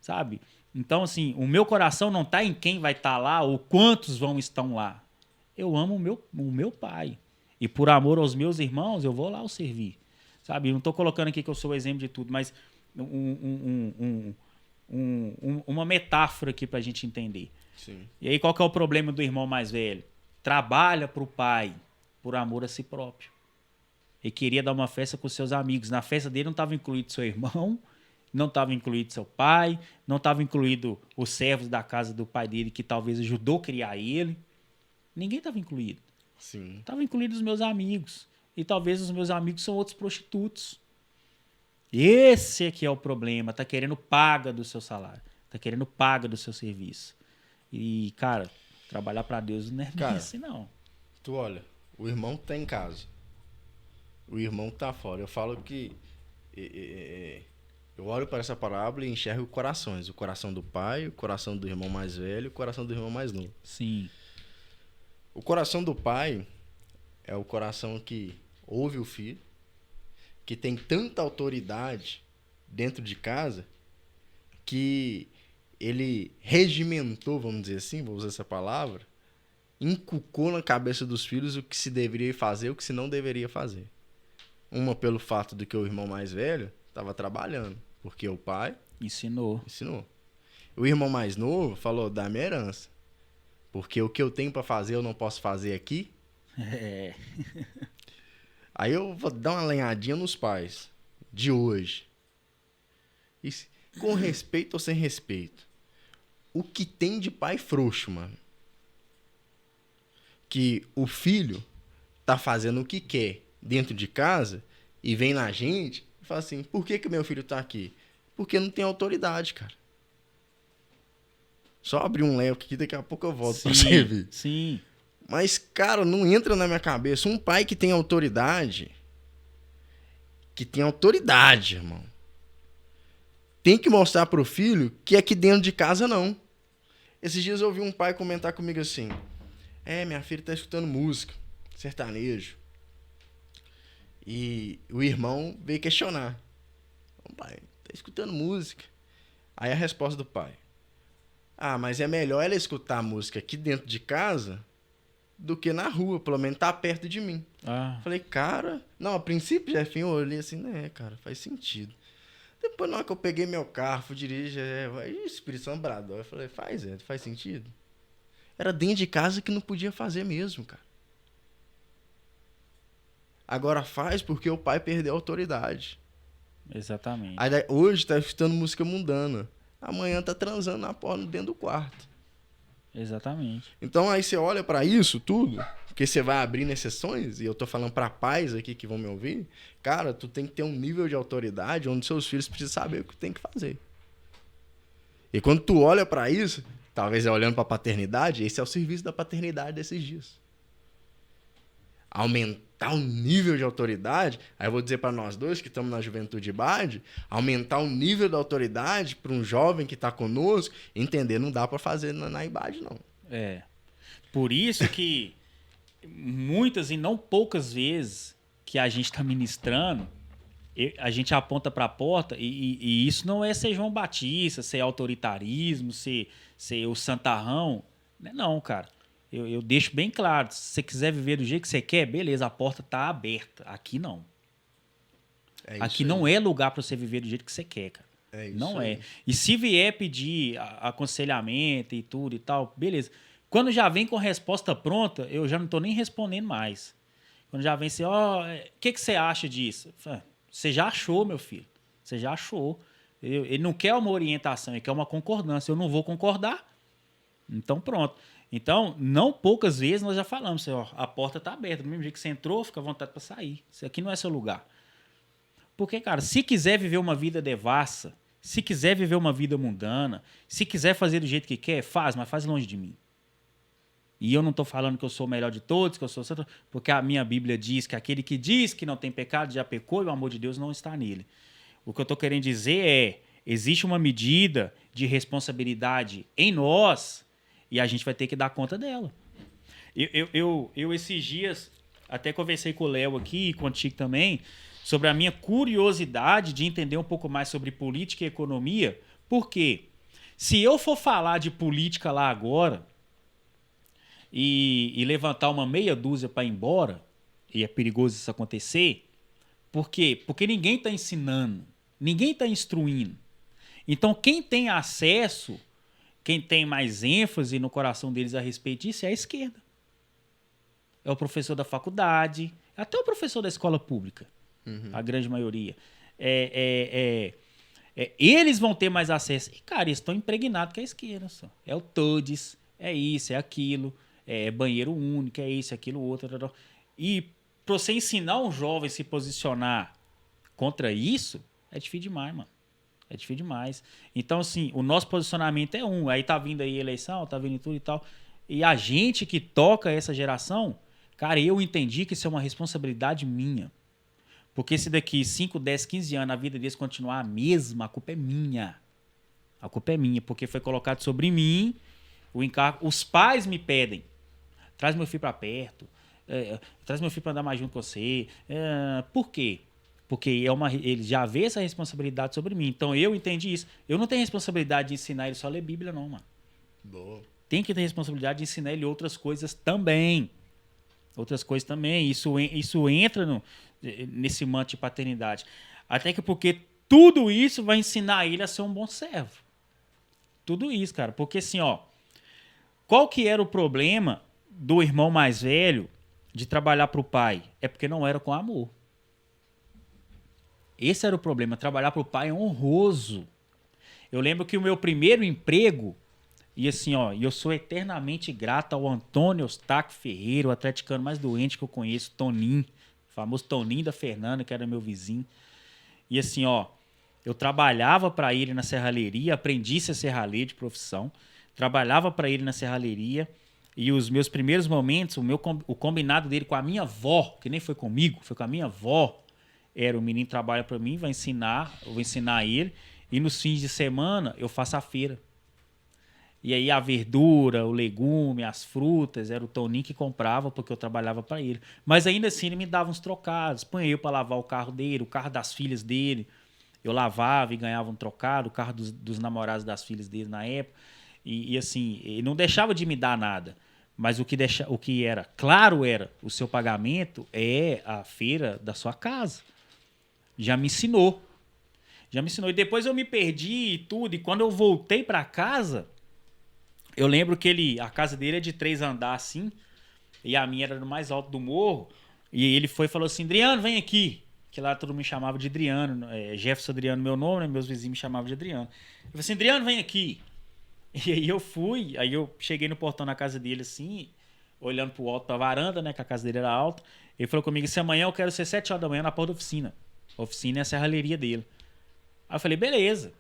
Sabe? Então, assim, o meu coração não está em quem vai estar lá ou quantos estão lá. Eu amo o meu pai. E por amor aos meus irmãos, eu vou lá o servir. Sabe? Eu não estou colocando aqui que eu sou o exemplo de tudo, mas uma metáfora aqui para a gente entender. Sim. E aí, qual que é o problema do irmão mais velho? Trabalha para o pai por amor a si próprio. Ele queria dar uma festa com seus amigos. Na festa dele não estava incluído seu irmão, não estava incluído seu pai, não estava incluído os servos da casa do pai dele, que talvez ajudou a criar ele. Ninguém estava incluído. Sim. Estavam incluídos os meus amigos. E talvez os meus amigos são outros prostitutos. Esse é que é o problema. Tá querendo paga do seu salário. Tá querendo paga do seu serviço. E, cara, trabalhar para Deus não é assim, não. Tu olha, o irmão tá em casa. O irmão tá fora. Eu falo que Eu olho para essa parábola e enxergo corações. O coração do pai, o coração do irmão mais velho e o coração do irmão mais novo. Sim. O coração do pai é o coração que ouve o filho, que tem tanta autoridade dentro de casa, que ele regimentou, vamos dizer assim, vou usar essa palavra, inculcou na cabeça dos filhos o que se deveria fazer e o que se não deveria fazer. Uma pelo fato de que o irmão mais velho estava trabalhando, porque o pai Ensinou. O irmão mais novo falou, da minha herança, porque o que eu tenho para fazer eu não posso fazer aqui. É. Aí eu vou dar uma lenhadinha nos pais de hoje. Com respeito ou sem respeito. O que tem de pai frouxo, mano? Que o filho tá fazendo o que quer dentro de casa e vem na gente e fala assim, por que meu filho tá aqui? Porque não tem autoridade, cara. Só abrir um leque aqui, daqui a pouco eu volto pra você ver. Sim. Mas, cara, não entra na minha cabeça. Um pai que tem autoridade, irmão, tem que mostrar pro filho que aqui dentro de casa não. Esses dias eu ouvi um pai comentar comigo assim, minha filha tá escutando música, sertanejo. E o irmão veio questionar. Pai, tá escutando música. Aí a resposta do pai, mas é melhor ela escutar a música aqui dentro de casa do que na rua, pelo menos tá perto de mim. Falei, cara... Não, a princípio, Jefinho, eu olhei assim, né, cara, faz sentido. Depois, na hora que eu peguei meu carro, fui dirigir, Espírito Santo bradou. Eu falei, faz sentido. Era dentro de casa que não podia fazer mesmo, cara. Agora faz porque o pai perdeu a autoridade. Exatamente. Aí, hoje tá escutando música mundana. Amanhã tá transando na porta dentro do quarto. Exatamente. Então aí você olha pra isso tudo, porque você vai abrindo exceções, e eu tô falando pra pais aqui que vão me ouvir, cara, tu tem que ter um nível de autoridade onde seus filhos precisam saber o que tem que fazer. E quando tu olha pra isso, talvez olhando pra paternidade, esse é o serviço da paternidade desses dias. Aumentar o nível de autoridade, aí eu vou dizer pra nós dois que estamos na juventude BAD, aumentar o nível da autoridade para um jovem que tá conosco, entender, não dá pra fazer na IBAD, não. Por isso que muitas e não poucas vezes que a gente tá ministrando, a gente aponta pra porta e isso não é ser João Batista, ser autoritarismo, ser o santarrão. Não, cara. Eu deixo bem claro, se você quiser viver do jeito que você quer, beleza, a porta tá aberta. Aqui não. Aqui não é lugar para você viver do jeito que você quer, cara. Não é. E se vier pedir aconselhamento e tudo e tal, beleza. Quando já vem com resposta pronta, eu já não tô nem respondendo mais. Quando já vem assim, o que você acha disso? Você já achou, meu filho. Você já achou. Ele não quer uma orientação, ele quer uma concordância. Eu não vou concordar. Então, pronto. Então, não poucas vezes nós já falamos, a porta está aberta, do mesmo jeito que você entrou, fica à vontade para sair. Isso aqui não é seu lugar. Porque, cara, se quiser viver uma vida devassa, se quiser viver uma vida mundana, se quiser fazer do jeito que quer, mas faz longe de mim. E eu não estou falando que eu sou o melhor de todos, que eu sou santo, porque a minha Bíblia diz que aquele que diz que não tem pecado já pecou e o amor de Deus não está nele. O que eu estou querendo dizer existe uma medida de responsabilidade em nós e a gente vai ter que dar conta dela. Eu esses dias até conversei com o Léo aqui e contigo também sobre a minha curiosidade de entender um pouco mais sobre política e economia. Por quê? Se eu for falar de política lá agora e levantar uma meia dúzia para ir embora, e é perigoso isso acontecer, por quê? Porque ninguém está ensinando, ninguém está instruindo. Então, quem tem acesso, quem tem mais ênfase no coração deles a respeito disso é a esquerda. É o professor da faculdade, até o professor da escola pública, a grande maioria. Eles vão ter mais acesso. E, cara, eles estão impregnados com a esquerda. Só. É o TODES, é isso, é aquilo, é banheiro único, é isso, aquilo, outro. E para você ensinar um jovem a se posicionar contra isso, é difícil demais, mano. É difícil demais. Então, assim, o nosso posicionamento é um. Aí tá vindo aí a eleição, tá vindo tudo e tal. E a gente que toca essa geração, cara, eu entendi que isso é uma responsabilidade minha. Porque se daqui 5, 10, 15 anos a vida deles continuar a mesma, a culpa é minha. A culpa é minha, porque foi colocado sobre mim o encargo. Os pais me pedem, traz meu filho para perto, traz meu filho para andar mais junto com você. Por quê? Porque ele já vê essa responsabilidade sobre mim. Então eu entendi isso. Eu não tenho responsabilidade de ensinar ele só a ler Bíblia, não, mano. Boa. Tem que ter responsabilidade de ensinar ele outras coisas também. Outras coisas também. Isso entra nesse manto de paternidade. Até que porque tudo isso vai ensinar ele a ser um bom servo. Tudo isso, cara. Porque assim, ó, qual que era o problema do irmão mais velho de trabalhar para o pai? É porque não era com amor. Esse era o problema. Trabalhar para o pai é honroso. Eu lembro que o meu primeiro emprego, e assim, ó, eu sou eternamente grato ao Antônio Eustáquio Ferreira, o atleticano mais doente que eu conheço, Toninho, o famoso Toninho da Fernanda, que era meu vizinho. E assim, ó, eu trabalhava para ele na serralheria, aprendi a ser serralheiro de profissão, trabalhava para ele na serralheria, e os meus primeiros momentos, o combinado dele com a minha avó, que nem foi comigo, foi com a minha avó, era: o menino trabalha para mim, eu vou ensinar ele, e nos fins de semana eu faço a feira. E aí a verdura, o legume, as frutas, era o Toninho que comprava, porque eu trabalhava para ele. Mas ainda assim ele me dava uns trocados, põe eu para lavar o carro dele, o carro das filhas dele, eu lavava e ganhava um trocado, o carro dos namorados das filhas dele na época. E assim, ele não deixava de me dar nada. Mas o que era claro era: o seu pagamento é a feira da sua casa. Já me ensinou. E depois eu me perdi e tudo. E quando eu voltei para casa, eu lembro que a casa dele é de 3 andares assim, e a minha era no mais alto do morro. E ele foi e falou assim: Adriano, vem aqui. Que lá todo mundo me chamava de Adriano. Jefferson Adriano, meu nome, né? Meus vizinhos me chamavam de Adriano. Ele falou assim: Adriano, vem aqui. E aí eu fui, aí eu cheguei no portão da casa dele assim, olhando pro alto, pra varanda, né? Que a casa dele era alta. Ele falou comigo: se amanhã eu quero ser 7 horas da manhã na porta da oficina. A oficina é a serralheria dele. Aí eu falei: beleza.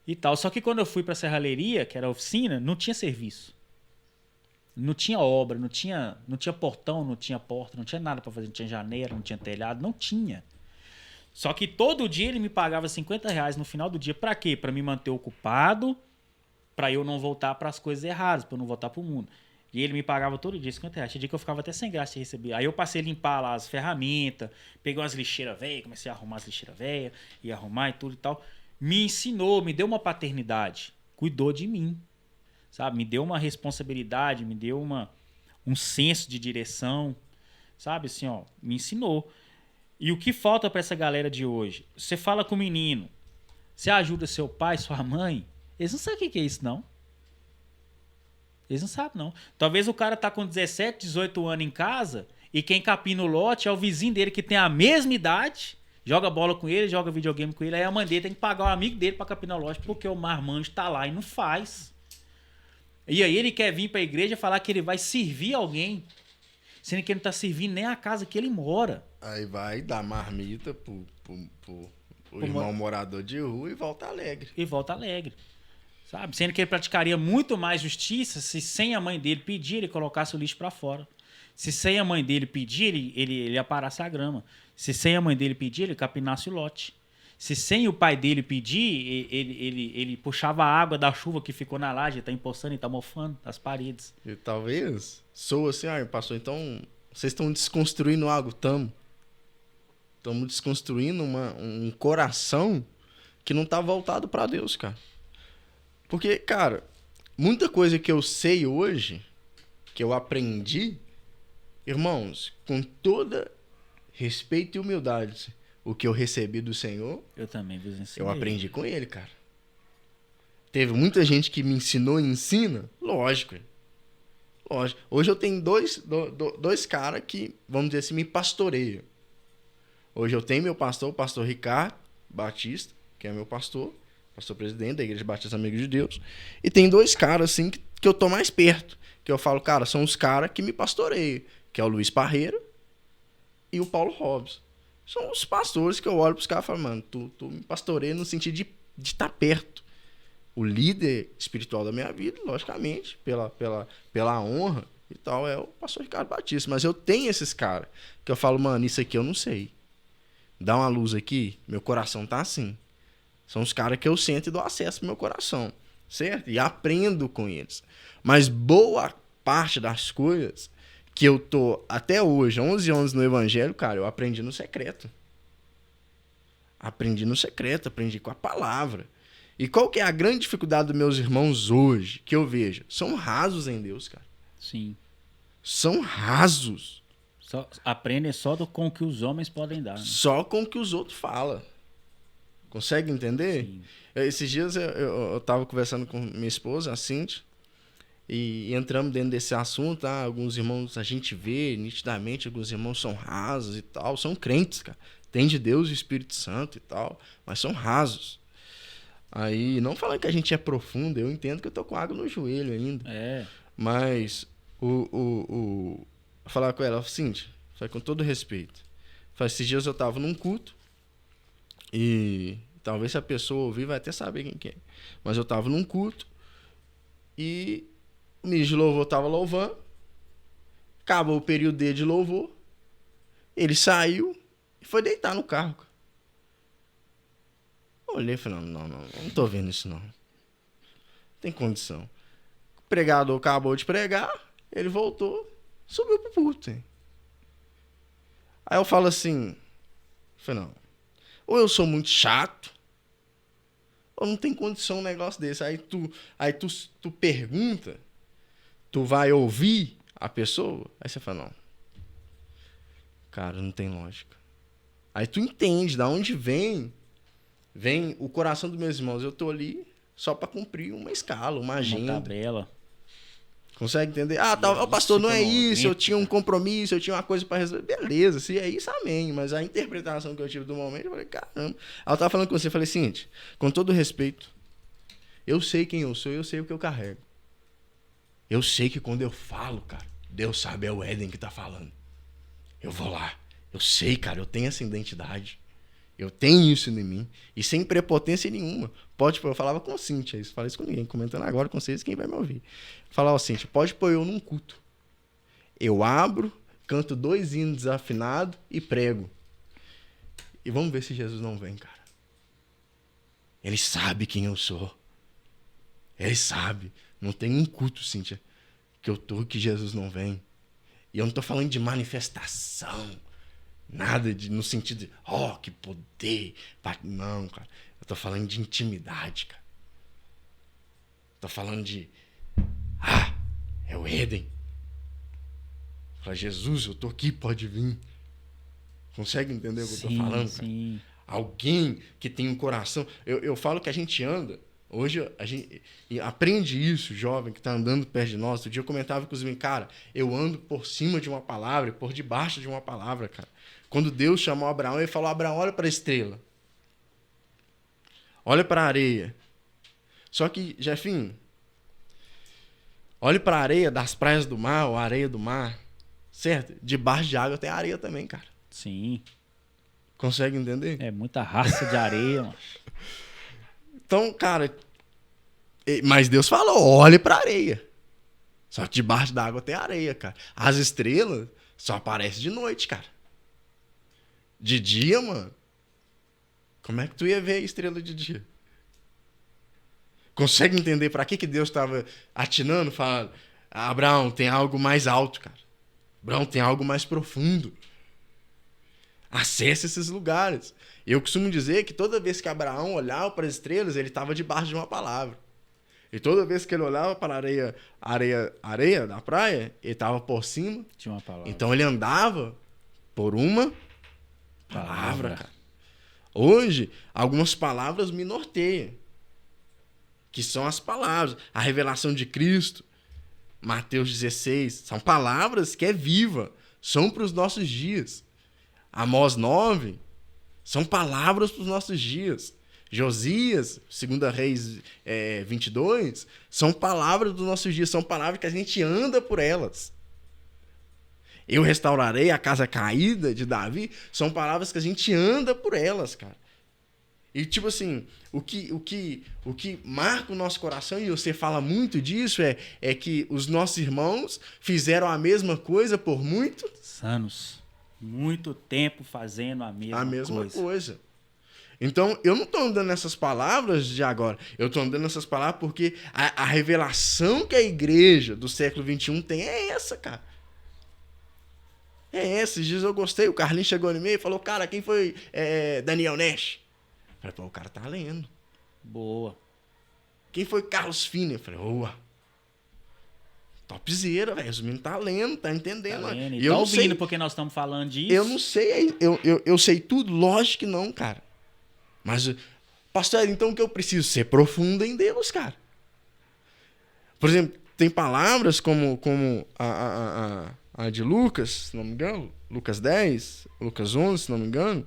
E tal. Só que quando eu fui pra serralheria, que era a oficina, não tinha serviço. Não tinha obra, não tinha portão, não tinha porta, não tinha nada pra fazer. Não tinha janela, não tinha telhado, não tinha. Só que todo dia ele me pagava R$50 no final do dia. Pra quê? Pra me manter ocupado, pra eu não voltar pras coisas erradas, pra eu não voltar pro mundo. E ele me pagava todo dia R$50. Tinha dia que eu ficava até sem graça de receber. Aí eu passei a limpar lá as ferramentas, peguei umas lixeiras velhas, comecei a arrumar as lixeiras velhas, e arrumar e tudo e tal. Me ensinou, me deu uma paternidade, cuidou de mim, sabe? Me deu uma responsabilidade, me deu um senso de direção, sabe? Assim, ó, me ensinou. E o que falta para essa galera de hoje? Você fala com o menino, você ajuda seu pai, sua mãe, eles não sabem o que é isso, não. Eles não sabem, não. Talvez o cara tá com 17, 18 anos em casa e quem capina o lote é o vizinho dele que tem a mesma idade, joga bola com ele, joga videogame com ele, aí a mãe dele tem que pagar o amigo dele pra capinar o lote porque o marmanjo tá lá e não faz. E aí ele quer vir pra igreja falar que ele vai servir alguém, sendo que ele não tá servindo nem a casa que ele mora. Aí vai dar marmita pro irmão morador de rua e volta alegre. Sabe? Sendo que ele praticaria muito mais justiça se sem a mãe dele pedir, ele colocasse o lixo para fora. Se sem a mãe dele pedir, ele aparasse a grama. Se sem a mãe dele pedir, ele capinasse o lote. Se sem o pai dele pedir, ele puxava a água da chuva que ficou na laje, tá empoçando e tá mofando as paredes. E talvez soa assim: pastor, então vocês estão desconstruindo algo, estamos desconstruindo um coração que não tá voltado para Deus, cara. Porque, cara, muita coisa que eu sei hoje, que eu aprendi, irmãos, com toda respeito e humildade, o que eu recebi do Senhor, eu também vos ensinei. Eu aprendi com ele, cara. Teve muita gente que me ensinou e ensina, lógico. Hoje eu tenho dois caras que, vamos dizer assim, me pastoreiam. Hoje eu tenho meu pastor, o pastor Ricardo Batista, que é meu pastor presidente da Igreja Batista Amigos de Deus. E tem 2 caras, assim, que eu tô mais perto. Que eu falo, cara, são os caras que me pastoreiam. Que é o Luiz Parreira e o Paulo Robson. São os pastores que eu olho pros caras e falo: mano, tu me pastoreia no sentido de estar perto. O líder espiritual da minha vida, logicamente, pela honra e tal, é o pastor Ricardo Batista. Mas eu tenho esses caras que eu falo: mano, isso aqui eu não sei. dá uma luz aqui, meu coração tá assim. São os caras que eu sento e dou acesso pro meu coração, certo? E aprendo com eles. Mas boa parte das coisas que eu tô até hoje, 11 anos no evangelho, cara, eu aprendi no secreto. Aprendi no secreto, aprendi com a palavra. E qual que é a grande dificuldade dos meus irmãos hoje, que eu vejo? São rasos em Deus, cara. Sim. São rasos. Aprendem só com o que os homens podem dar. Né? Só com o que os outros falam. Consegue entender? Sim. Esses dias eu tava conversando com minha esposa, a Cintia, e entramos dentro desse assunto. Tá? Alguns irmãos, a gente vê nitidamente, alguns irmãos são rasos e tal. São crentes, cara. Tem de Deus o Espírito Santo e tal, mas são rasos. Aí, não falando que a gente é profundo, eu entendo que eu tô com água no joelho ainda. É. Mas, falar com ela, Cintia, foi com todo respeito. Esses dias eu tava num culto, e talvez se a pessoa ouvir vai até saber quem que é. Mas eu tava num culto, e o ministro de louvor tava louvando, acabou o período dele de louvor, ele saiu e foi deitar no carro. Olhei e falei, não tô vendo isso não. Tem condição. O pregador acabou de pregar, ele voltou, subiu pro púlpito. Hein? Aí eu falo assim, não, ou eu sou muito chato, ou não tem condição um negócio desse. Aí tu pergunta, tu vai ouvir a pessoa, aí você fala, não, cara, não tem lógica. Aí tu entende da onde vem o coração dos meus irmãos. Eu tô ali só para cumprir uma escala, uma agenda. Uma tabela. Consegue entender? Pastor, não é isso, eu tinha um compromisso, eu tinha uma coisa para resolver. Beleza, se é isso, amém. Mas a interpretação que eu tive do momento, eu falei, caramba. Aí eu tava falando com você, eu falei, seguinte, com todo respeito, eu sei quem eu sou, eu sei o que eu carrego. Eu sei que quando eu falo, cara, Deus sabe, é o Éden que tá falando. Eu vou lá. Eu sei, cara, eu tenho essa identidade. Eu tenho isso em mim. E sem prepotência nenhuma. Eu falava com a Cíntia, isso, falei isso com ninguém, comentando agora com vocês, quem vai me ouvir. Falava, Cíntia, pode pôr eu num culto. Eu abro, canto 2 hinos desafinados e prego. E vamos ver se Jesus não vem, cara. Ele sabe quem eu sou. Ele sabe. Não tem um culto, Cíntia, que eu tô que Jesus não vem. E eu não tô falando de manifestação. Nada no sentido de, que poder. Não, cara. Eu tô falando de intimidade, cara. Tô falando de, é o Éden. Fala, Jesus, eu tô aqui, pode vir. Consegue entender o que eu tô falando, cara? Sim. Alguém que tem um coração. Eu falo que a gente anda. Hoje a gente aprende isso, jovem que tá andando perto de nós. Outro dia eu comentava com os meus, cara, eu ando por cima de uma palavra, por debaixo de uma palavra, cara. Quando Deus chamou Abraão, ele falou, Abraão, olha para a estrela. Olha para a areia. Só que, Jefinho, olhe para a areia das praias do mar, ou a areia do mar, certo? Debaixo de água tem areia também, cara. Sim. Consegue entender? É muita raça de areia, mano. Então, cara, mas Deus falou, olhe pra areia. Só que debaixo da água tem areia, cara. As estrelas só aparecem de noite, cara. De dia, mano, como é que tu ia ver a estrela de dia? Consegue entender pra que Deus estava atinando, falando, Abraão, tem algo mais alto, cara. Abraão, tem algo mais profundo. Acesse esses lugares. Eu costumo dizer que toda vez que Abraão olhava para as estrelas, ele estava debaixo de uma palavra. E toda vez que ele olhava para a areia da praia, ele estava por cima de uma palavra. Então ele andava por uma palavra, cara. Hoje, algumas palavras me norteiam. Que são as palavras. A revelação de Cristo, Mateus 16, são palavras que é viva. São para os nossos dias. Amós 9, são palavras para os nossos dias. Josias, 2 Reis 22, são palavras dos nossos dias. São palavras que a gente anda por elas. Eu restaurarei a casa caída de Davi. São palavras que a gente anda por elas, cara. E tipo assim, o que marca o nosso coração, e você fala muito disso, é que os nossos irmãos fizeram a mesma coisa por muitos anos. Muito tempo fazendo a mesma coisa. Então, eu não estou andando nessas palavras de agora. Eu estou andando nessas palavras porque a revelação que a igreja do século XXI tem é essa, cara. É essa. Esses dias eu gostei. O Carlinhos chegou no e-mail e falou, cara, quem foi Daniel Nash? Eu falei, pô, o cara tá lendo. Boa. Quem foi Carlos Finer? Eu falei, boa. Topzera, velho. Os meninos tá lendo, tá entendendo. Tá lendo. E E eu tá não ouvindo sei, porque nós estamos falando disso. eu não sei. Eu sei tudo? Lógico que não, cara. Mas, pastor, então o que eu preciso? Ser profundo em Deus, cara. Por exemplo, tem palavras como a de Lucas, se não me engano, Lucas 10, Lucas 11, se não me engano,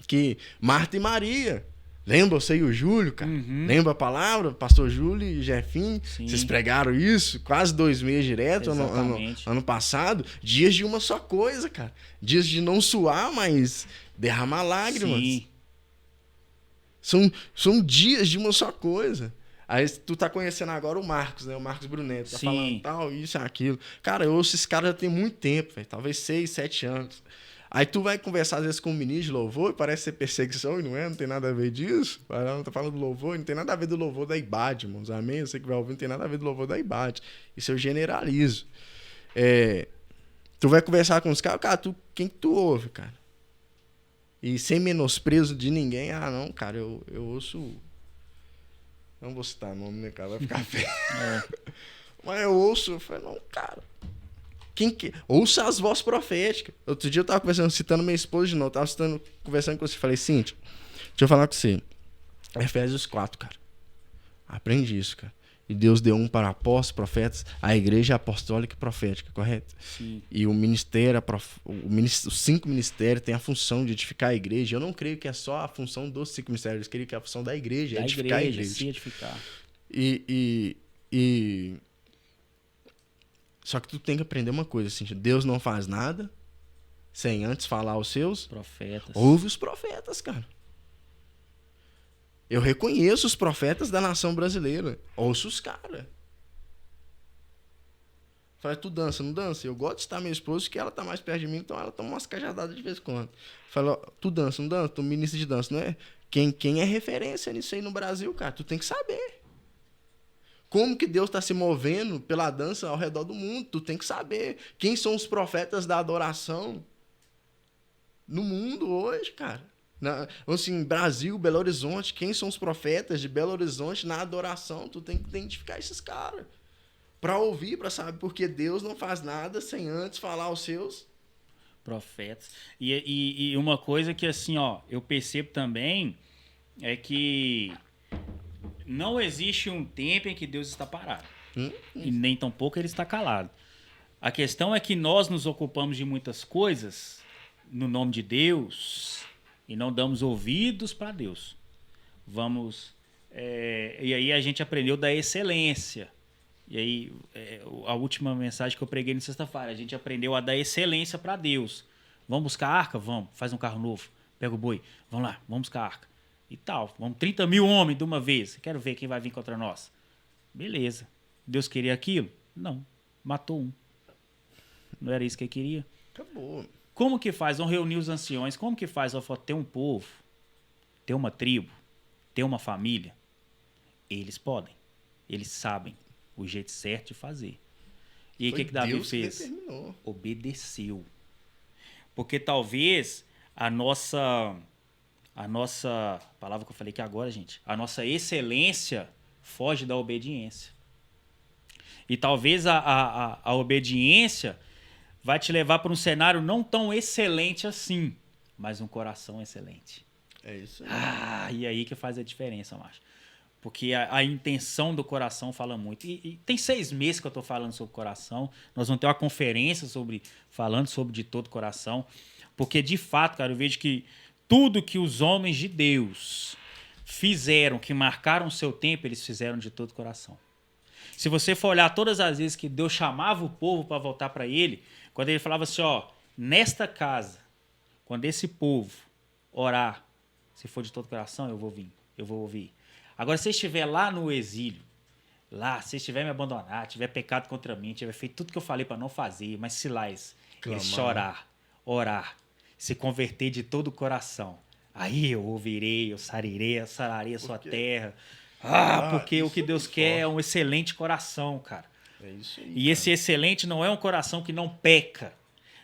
que Marta e Maria, lembra você e o Júlio, cara? Uhum. Lembra a palavra? Pastor Júlio e Jefinho, Sim. vocês pregaram isso quase 2 meses direto, ano passado, dias de uma só coisa, cara. Dias de não suar, mas derramar lágrimas. Sim. São dias de uma só coisa. Aí tu tá conhecendo agora o Marcos, né? O Marcos Bruneto. Tá Sim. falando tal, isso e aquilo. Cara, eu ouço esse cara já tem muito tempo, velho. Talvez 6, 7 anos. Aí tu vai conversar às vezes com um ministro de louvor e parece ser perseguição e não é, não tem nada a ver disso. Não tá falando do louvor, não tem nada a ver do louvor da IBAD, irmãos. Amém? Você que vai ouvir, não tem nada a ver do louvor da IBAD. Isso eu generalizo. Tu vai conversar com os caras, cara, quem que tu ouve, cara? E sem menosprezo de ninguém, não, cara, eu ouço... Não vou citar nome, né, cara? Vai ficar feio. Mas eu ouço, eu falei, não, cara. Ouça as vozes proféticas. Outro dia eu tava conversando, citando minha esposa de novo. Tava conversando com você. Falei, Cíntia, deixa eu falar com você. Efésios 4, cara. Aprende isso, cara. E Deus deu um para apóstolos, profetas, a igreja apostólica e profética, correto? Sim. E o ministério, os 5 ministérios têm a função de edificar a igreja. Eu não creio que é só a função dos 5 ministérios, eu creio que é a função da igreja, é edificar a igreja. Se edificar. Só que tu tem que aprender uma coisa, assim, Deus não faz nada sem antes falar aos seus profetas. Ouve os profetas, cara. Eu reconheço os profetas da nação brasileira. Ouço os caras. Fala, tu dança, não dança? Eu gosto de estar minha esposa, que ela tá mais perto de mim, então ela toma umas cajadadas de vez em quando. Fala, tu dança, não dança? Tu ministro de dança, não é? Quem é referência nisso aí no Brasil, cara? Tu tem que saber. Como que Deus está se movendo pela dança ao redor do mundo? Tu tem que saber. Quem são os profetas da adoração no mundo hoje, cara? Assim, Brasil, Belo Horizonte, quem são os profetas de Belo Horizonte na adoração? Tu tem que identificar esses caras. Para ouvir, para saber, porque Deus não faz nada sem antes falar aos seus profetas. E uma coisa que, assim, eu percebo também é que não existe um tempo em que Deus está parado. E nem tampouco ele está calado. A questão é que nós nos ocupamos de muitas coisas no nome de Deus e não damos ouvidos para Deus. E aí a gente aprendeu da excelência. E aí, a última mensagem que eu preguei na sexta-feira, a gente aprendeu a dar excelência para Deus. Vamos buscar a arca? Vamos. Faz um carro novo. Pega o boi. Vamos lá, vamos buscar a arca. E tal. Vamos 30 mil homens de uma vez. Quero ver quem vai vir contra nós. Beleza. Deus queria aquilo? Não. Matou um. Não era isso que ele queria? Acabou. Como que faz? Vão reunir os anciões. Como que faz? Ter um povo, ter uma tribo, ter uma família. Eles podem. Eles sabem o jeito certo de fazer. E aí o que Davi fez? Determinou. Obedeceu. Porque talvez a nossa palavra que eu falei aqui agora, gente, a nossa excelência foge da obediência. E talvez a obediência vai te levar para um cenário não tão excelente assim, mas um coração excelente. É isso aí. E aí que faz a diferença, macho. Porque a intenção do coração fala muito. E tem 6 meses que eu estou falando sobre coração. Nós vamos ter uma conferência falando sobre de todo coração. Porque, de fato, cara, eu vejo que tudo que os homens de Deus fizeram, que marcaram o seu tempo, eles fizeram de todo coração. Se você for olhar todas as vezes que Deus chamava o povo para voltar para ele, quando ele falava assim, nesta casa, quando esse povo orar, se for de todo coração, eu vou vir, eu vou ouvir. Agora, se você estiver lá no exílio, se estiver me abandonado, tiver pecado contra mim, tiver feito tudo que eu falei para não fazer, mas se lá eles chorar, orar, se converter de todo o coração, aí eu ouvirei, eu sararei a sua terra. Porque o que Deus quer é um excelente coração, cara. É isso aí, E esse excelente não é um coração que não peca.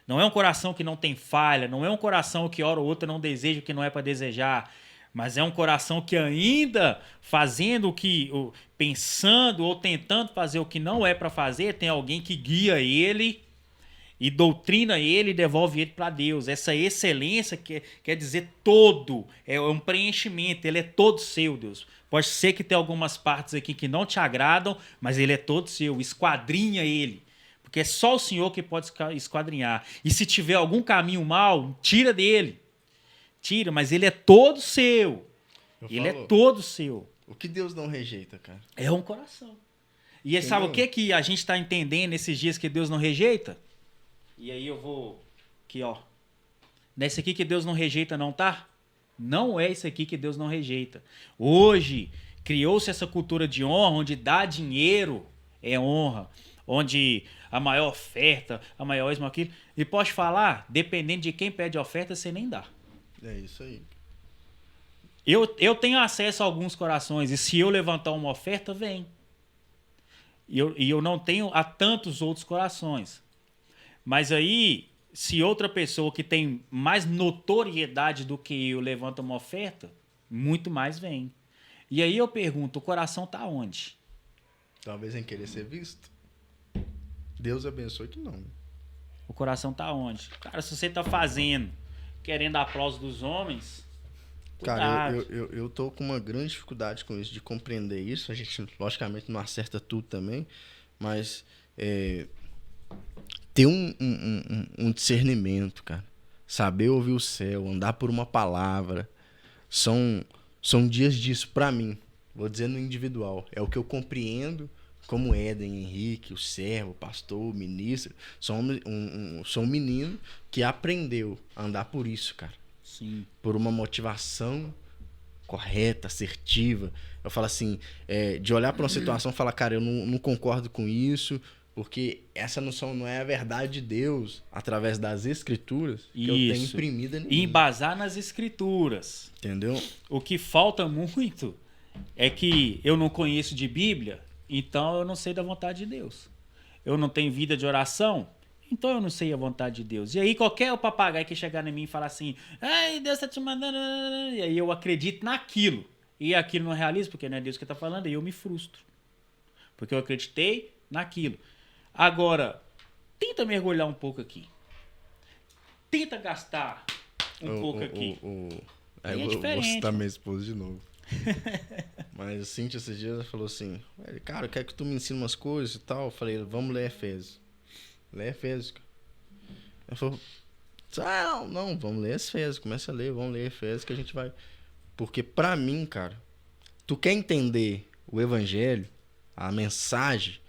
Não é um coração que não tem falha. Não é um coração que hora ou outra não deseja o que não é para desejar. Mas é um coração que ainda fazendo pensando ou tentando fazer o que não é para fazer, tem alguém que guia ele e doutrina ele e devolve ele para Deus. Essa excelência quer dizer todo, é um preenchimento, ele é todo seu, Deus. Pode ser que tenha algumas partes aqui que não te agradam, mas ele é todo seu, esquadrinha ele. Porque é só o Senhor que pode esquadrinhar. E se tiver algum caminho mal, tira dele. Tira, mas ele é todo seu. Ele é todo seu. O que Deus não rejeita, cara? É um coração. E sabe o que a gente está entendendo nesses dias que Deus não rejeita? E aí eu vou aqui, ó. Nesse aqui que Deus não rejeita, não tá? Não é isso aqui que Deus não rejeita. Hoje criou-se essa cultura de honra, onde dar dinheiro é honra, onde a maior oferta, a maior isso, aquilo. E posso falar, dependendo de quem pede oferta, você nem dá. É isso aí. Eu tenho acesso a alguns corações, e se eu levantar uma oferta, vem. E eu não tenho a tantos outros corações. Mas aí, se outra pessoa que tem mais notoriedade do que eu levanta uma oferta, muito mais vem. E aí eu pergunto, o coração está onde? Talvez em querer ser visto. Deus abençoe que não. O coração está onde? Cara, se você está fazendo, querendo aplauso dos homens, cuidado. Cara, eu tô com uma grande dificuldade com isso, de compreender isso. A gente, logicamente, não acerta tudo também, mas ter um discernimento, cara. Saber ouvir o céu, andar por uma palavra. São dias disso pra mim. Vou dizer no individual. É o que eu compreendo como Éden, Henrique, o servo, o pastor, o ministro. Sou um menino que aprendeu a andar por isso, cara. Sim. Por uma motivação correta, assertiva. Eu falo assim, de olhar para uma situação e falar, cara, eu não concordo com isso, porque essa não é a verdade de Deus através das escrituras que eu tenho imprimida em mim. E embasar nas escrituras. Entendeu? O que falta muito é que eu não conheço de Bíblia, então eu não sei da vontade de Deus. Eu não tenho vida de oração, então eu não sei a vontade de Deus. E aí qualquer papagaio que chegar em mim e falar assim, ai, Deus tá te mandando, e aí eu acredito naquilo. E aquilo não realiza, porque não é Deus que tá falando, e eu me frustro. Porque eu acreditei naquilo. Agora, tenta mergulhar um pouco aqui. Tenta gastar um pouco aqui. Aí eu vou citar minha esposa de novo. Mas a Cíntia esses dias falou assim, cara, eu quero que tu me ensine umas coisas e tal. Eu falei, vamos ler Efésios. Lê Efésios, cara. Ela falou, não, vamos ler Efésios. Começa a ler, vamos ler Efésios que a gente vai... Porque pra mim, cara, tu quer entender o evangelho, a mensagem,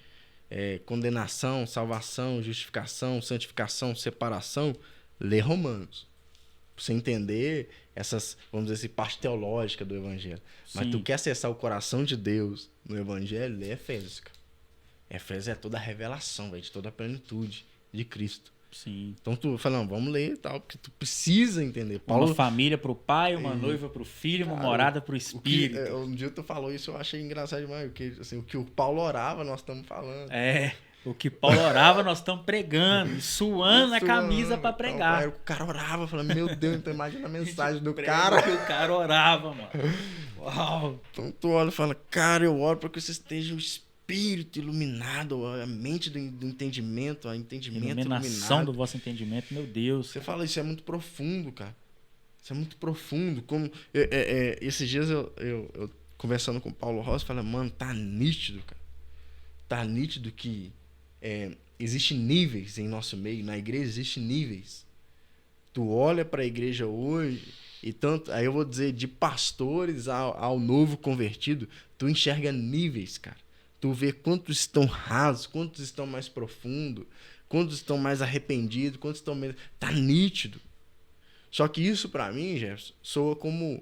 condenação, salvação, justificação, santificação, separação, lê Romanos. Pra você entender essas, vamos dizer assim, parte teológica do evangelho. Sim. Mas tu quer acessar o coração de Deus no evangelho, lê Efésios, cara. Efésios é toda a revelação, véio, de toda a plenitude de Cristo. Sim. Então tu fala, não, vamos ler e tal, porque tu precisa entender. Paulo... Uma família pro pai, uma noiva pro filho, cara, uma morada pro espírito. Um dia tu falou isso, eu achei engraçado demais, porque assim, o que o Paulo orava, nós estamos falando. O que Paulo orava, nós estamos pregando, e suando a camisa para pregar. Então, o cara orava, falando, meu Deus, então imagina a mensagem do cara. Que o cara orava, mano. Uau. Então tu olha e fala, cara, eu oro para que você esteja o espírito iluminado, a mente do entendimento, iluminação do vosso entendimento, meu Deus. Você fala, isso é muito profundo, cara. Isso é muito profundo. Como esses dias eu conversando com o Paulo Rossi, falei, mano, tá nítido, cara. Tá nítido que existem níveis em nosso meio, na igreja existem níveis. Tu olha para a igreja hoje e tanto, aí eu vou dizer, de pastores ao novo convertido, tu enxerga níveis, cara. Tu vê quantos estão rasos, quantos estão mais profundos, quantos estão mais arrependidos, quantos estão menos... Tá nítido. Só que isso para mim, Jefferson, soa como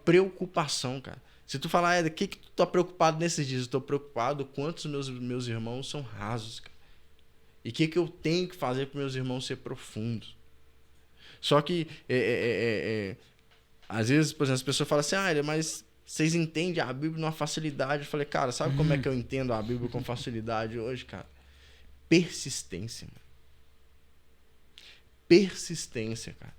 preocupação, cara. Se tu falar, o que tu tá preocupado nesses dias? Eu tô preocupado quantos meus irmãos são rasos, cara. E o que eu tenho que fazer para meus irmãos ser profundos? Só que, às vezes, por exemplo, as pessoas falam assim, mas vocês entendem a Bíblia numa facilidade. Eu falei, cara, sabe como é que eu entendo a Bíblia com facilidade hoje, cara? Persistência, mano. Persistência, cara.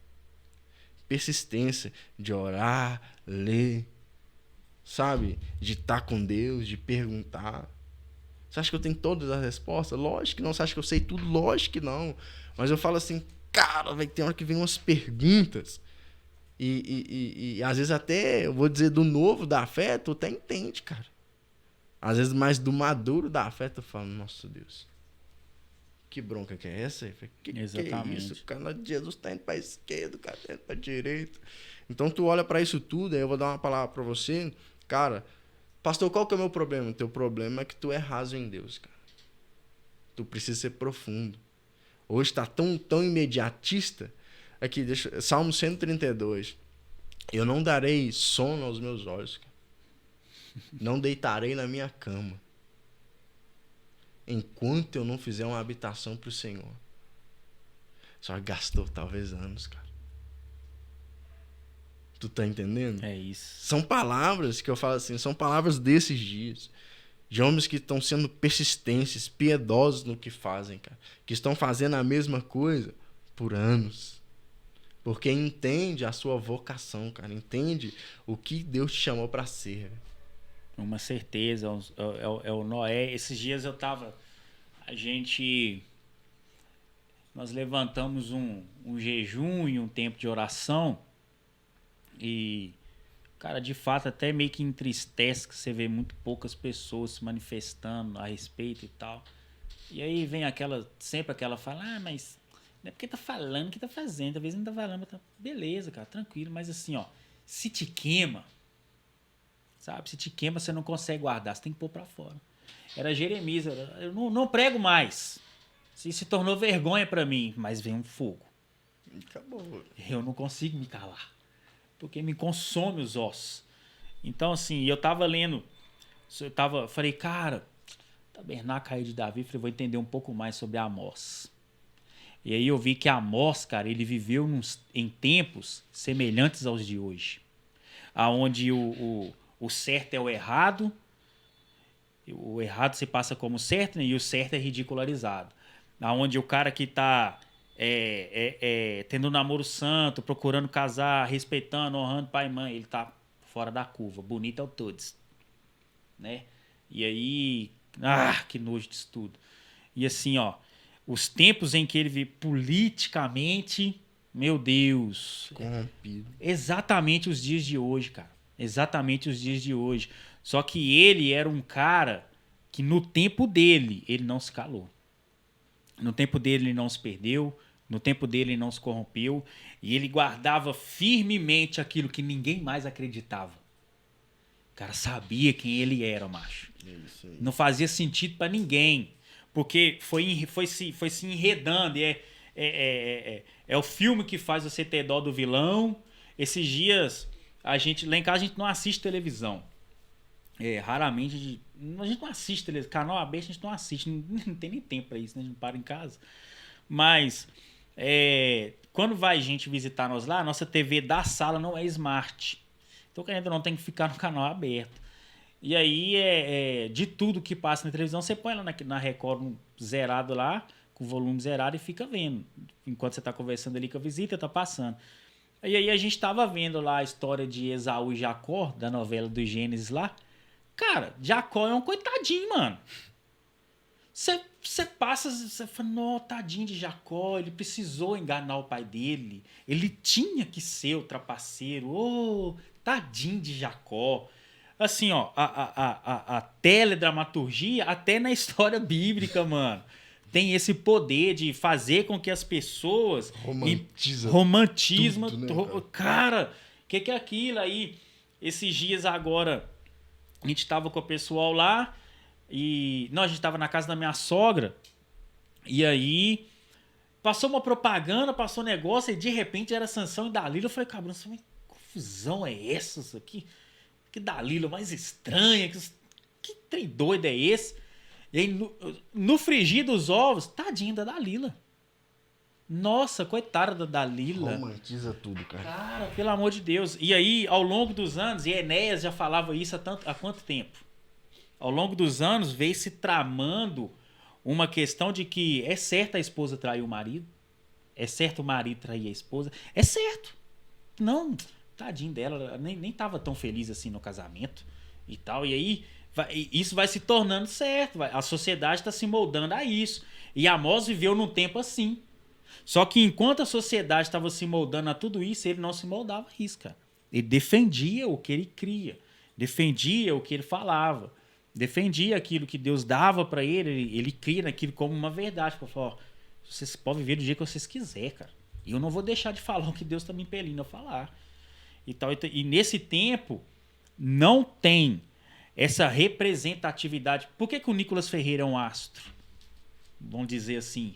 Persistência de orar, ler, sabe? De estar com Deus, de perguntar. Você acha que eu tenho todas as respostas? Lógico que não. Você acha que eu sei tudo? Lógico que não. Mas eu falo assim, cara, vai ter hora que vem umas perguntas. E às vezes até, eu vou dizer, do novo da fé, tu até entende, cara. Às vezes mais do maduro da fé, tu fala, nossa Deus, que bronca que é essa? Exatamente. Que é isso? O cara de Jesus tá indo pra esquerda, o cara tá indo pra direita. Então tu olha pra isso tudo, aí eu vou dar uma palavra pra você, cara, pastor, qual que é o meu problema? O teu problema é que tu é raso em Deus, cara. Tu precisa ser profundo. Hoje tá tão imediatista. Aqui, Salmo 132. Eu não darei sono aos meus olhos, cara. Não deitarei na minha cama enquanto eu não fizer uma habitação pro Senhor. Só gastou talvez anos, cara. Tu tá entendendo? É isso. São palavras que eu falo assim, são palavras desses dias. De homens que estão sendo persistentes, piedosos no que fazem, cara. Que estão fazendo a mesma coisa por anos. Porque entende a sua vocação, cara. Entende o que Deus te chamou pra ser. Uma certeza. É o Noé. Esses dias eu tava... Nós levantamos um jejum e um tempo de oração. E... Cara, de fato, até meio que entristece que você vê muito poucas pessoas se manifestando a respeito e tal. E aí vem sempre aquela fala, mas não é porque tá falando que tá fazendo, talvez não tá falando, mas tá... Beleza, cara, tranquilo, mas assim, ó, se te queima, sabe? Se te queima, você não consegue guardar, você tem que pôr pra fora. Era Jeremias, eu não prego mais. Se tornou vergonha pra mim, mas vem um fogo. Acabou. Eu não consigo me calar. Porque me consome os ossos. Então, assim, eu tava lendo. Falei, cara, Tabernáculo de Davi, falei, vou entender um pouco mais sobre Amós. E aí eu vi que Amós, cara, ele viveu em tempos semelhantes aos de hoje. Onde o certo é o errado, o errado se passa como certo, né, e o certo é ridicularizado. Onde o cara que tá... tendo um namoro santo, procurando casar, respeitando, honrando pai e mãe, ele tá fora da curva, bonito é o todos, né? E aí, que nojo disso tudo. E assim, ó, os tempos em que ele vive politicamente, meu Deus, corrompido. Exatamente os dias de hoje, cara. Exatamente os dias de hoje. Só que ele era um cara que no tempo dele, ele não se calou. No tempo dele ele não se perdeu, no tempo dele ele não se corrompeu, e ele guardava firmemente aquilo que ninguém mais acreditava. O cara sabia quem ele era, macho. Não fazia sentido pra ninguém, porque foi se enredando. É o filme que faz você ter dó do vilão. Esses dias, lá em casa a gente não assiste televisão. Raramente a gente não assiste televisão. Canal aberto a gente não assiste. Não tem nem tempo pra isso, né? A gente não para em casa. Mas quando vai gente visitar nós lá, a nossa TV da sala não é smart. Então a gente não tem que ficar no canal aberto. E aí de tudo que passa na televisão, você põe lá na Record zerado lá, com o volume zerado, e fica vendo. Enquanto você tá conversando ali com a visita, tá passando. E aí a gente tava vendo lá a história de Esaú e Jacó, da novela do Gênesis lá. Cara, Jacó é um coitadinho, mano. Você passa, você fala, não, tadinho de Jacó, ele precisou enganar o pai dele. Ele tinha que ser o trapaceiro. Tadinho de Jacó. Assim, ó, a teledramaturgia, até na história bíblica, mano, tem esse poder de fazer com que as pessoas... Romantismo. Tudo, né, cara, o que é aquilo aí? Esses dias agora... A gente tava com o pessoal lá e... Não, a gente tava na casa da minha sogra. E aí... Passou uma propaganda, passou um negócio e de repente era Sansão e Dalila. Eu falei, cabrão, que confusão é essa isso aqui? Que Dalila mais estranha. Que trem doido é esse? E aí no frigir dos ovos, tadinho da Dalila. Nossa, coitada da Dalila. Romantiza tudo, cara. Cara, pelo amor de Deus. E aí, ao longo dos anos, e Enéas já falava isso há quanto tempo? Ao longo dos anos, veio se tramando uma questão de que é certo a esposa trair o marido, é certo o marido trair a esposa, é certo. Não, tadinho dela, ela nem tava tão feliz assim no casamento e tal. E aí, isso vai se tornando certo, a sociedade está se moldando a isso. E Amós viveu num tempo assim. Só que enquanto a sociedade estava se moldando a tudo isso, ele não se moldava a isso, cara. Ele defendia o que ele cria, defendia o que ele falava, defendia aquilo que Deus dava para ele, ele cria naquilo como uma verdade. Para falar, ó, vocês podem viver do jeito que vocês quiserem, cara. E eu não vou deixar de falar o que Deus está me impelindo a falar. E, tal, e nesse tempo, não tem essa representatividade. Por que o Nicolas Ferreira é um astro? Vamos dizer assim.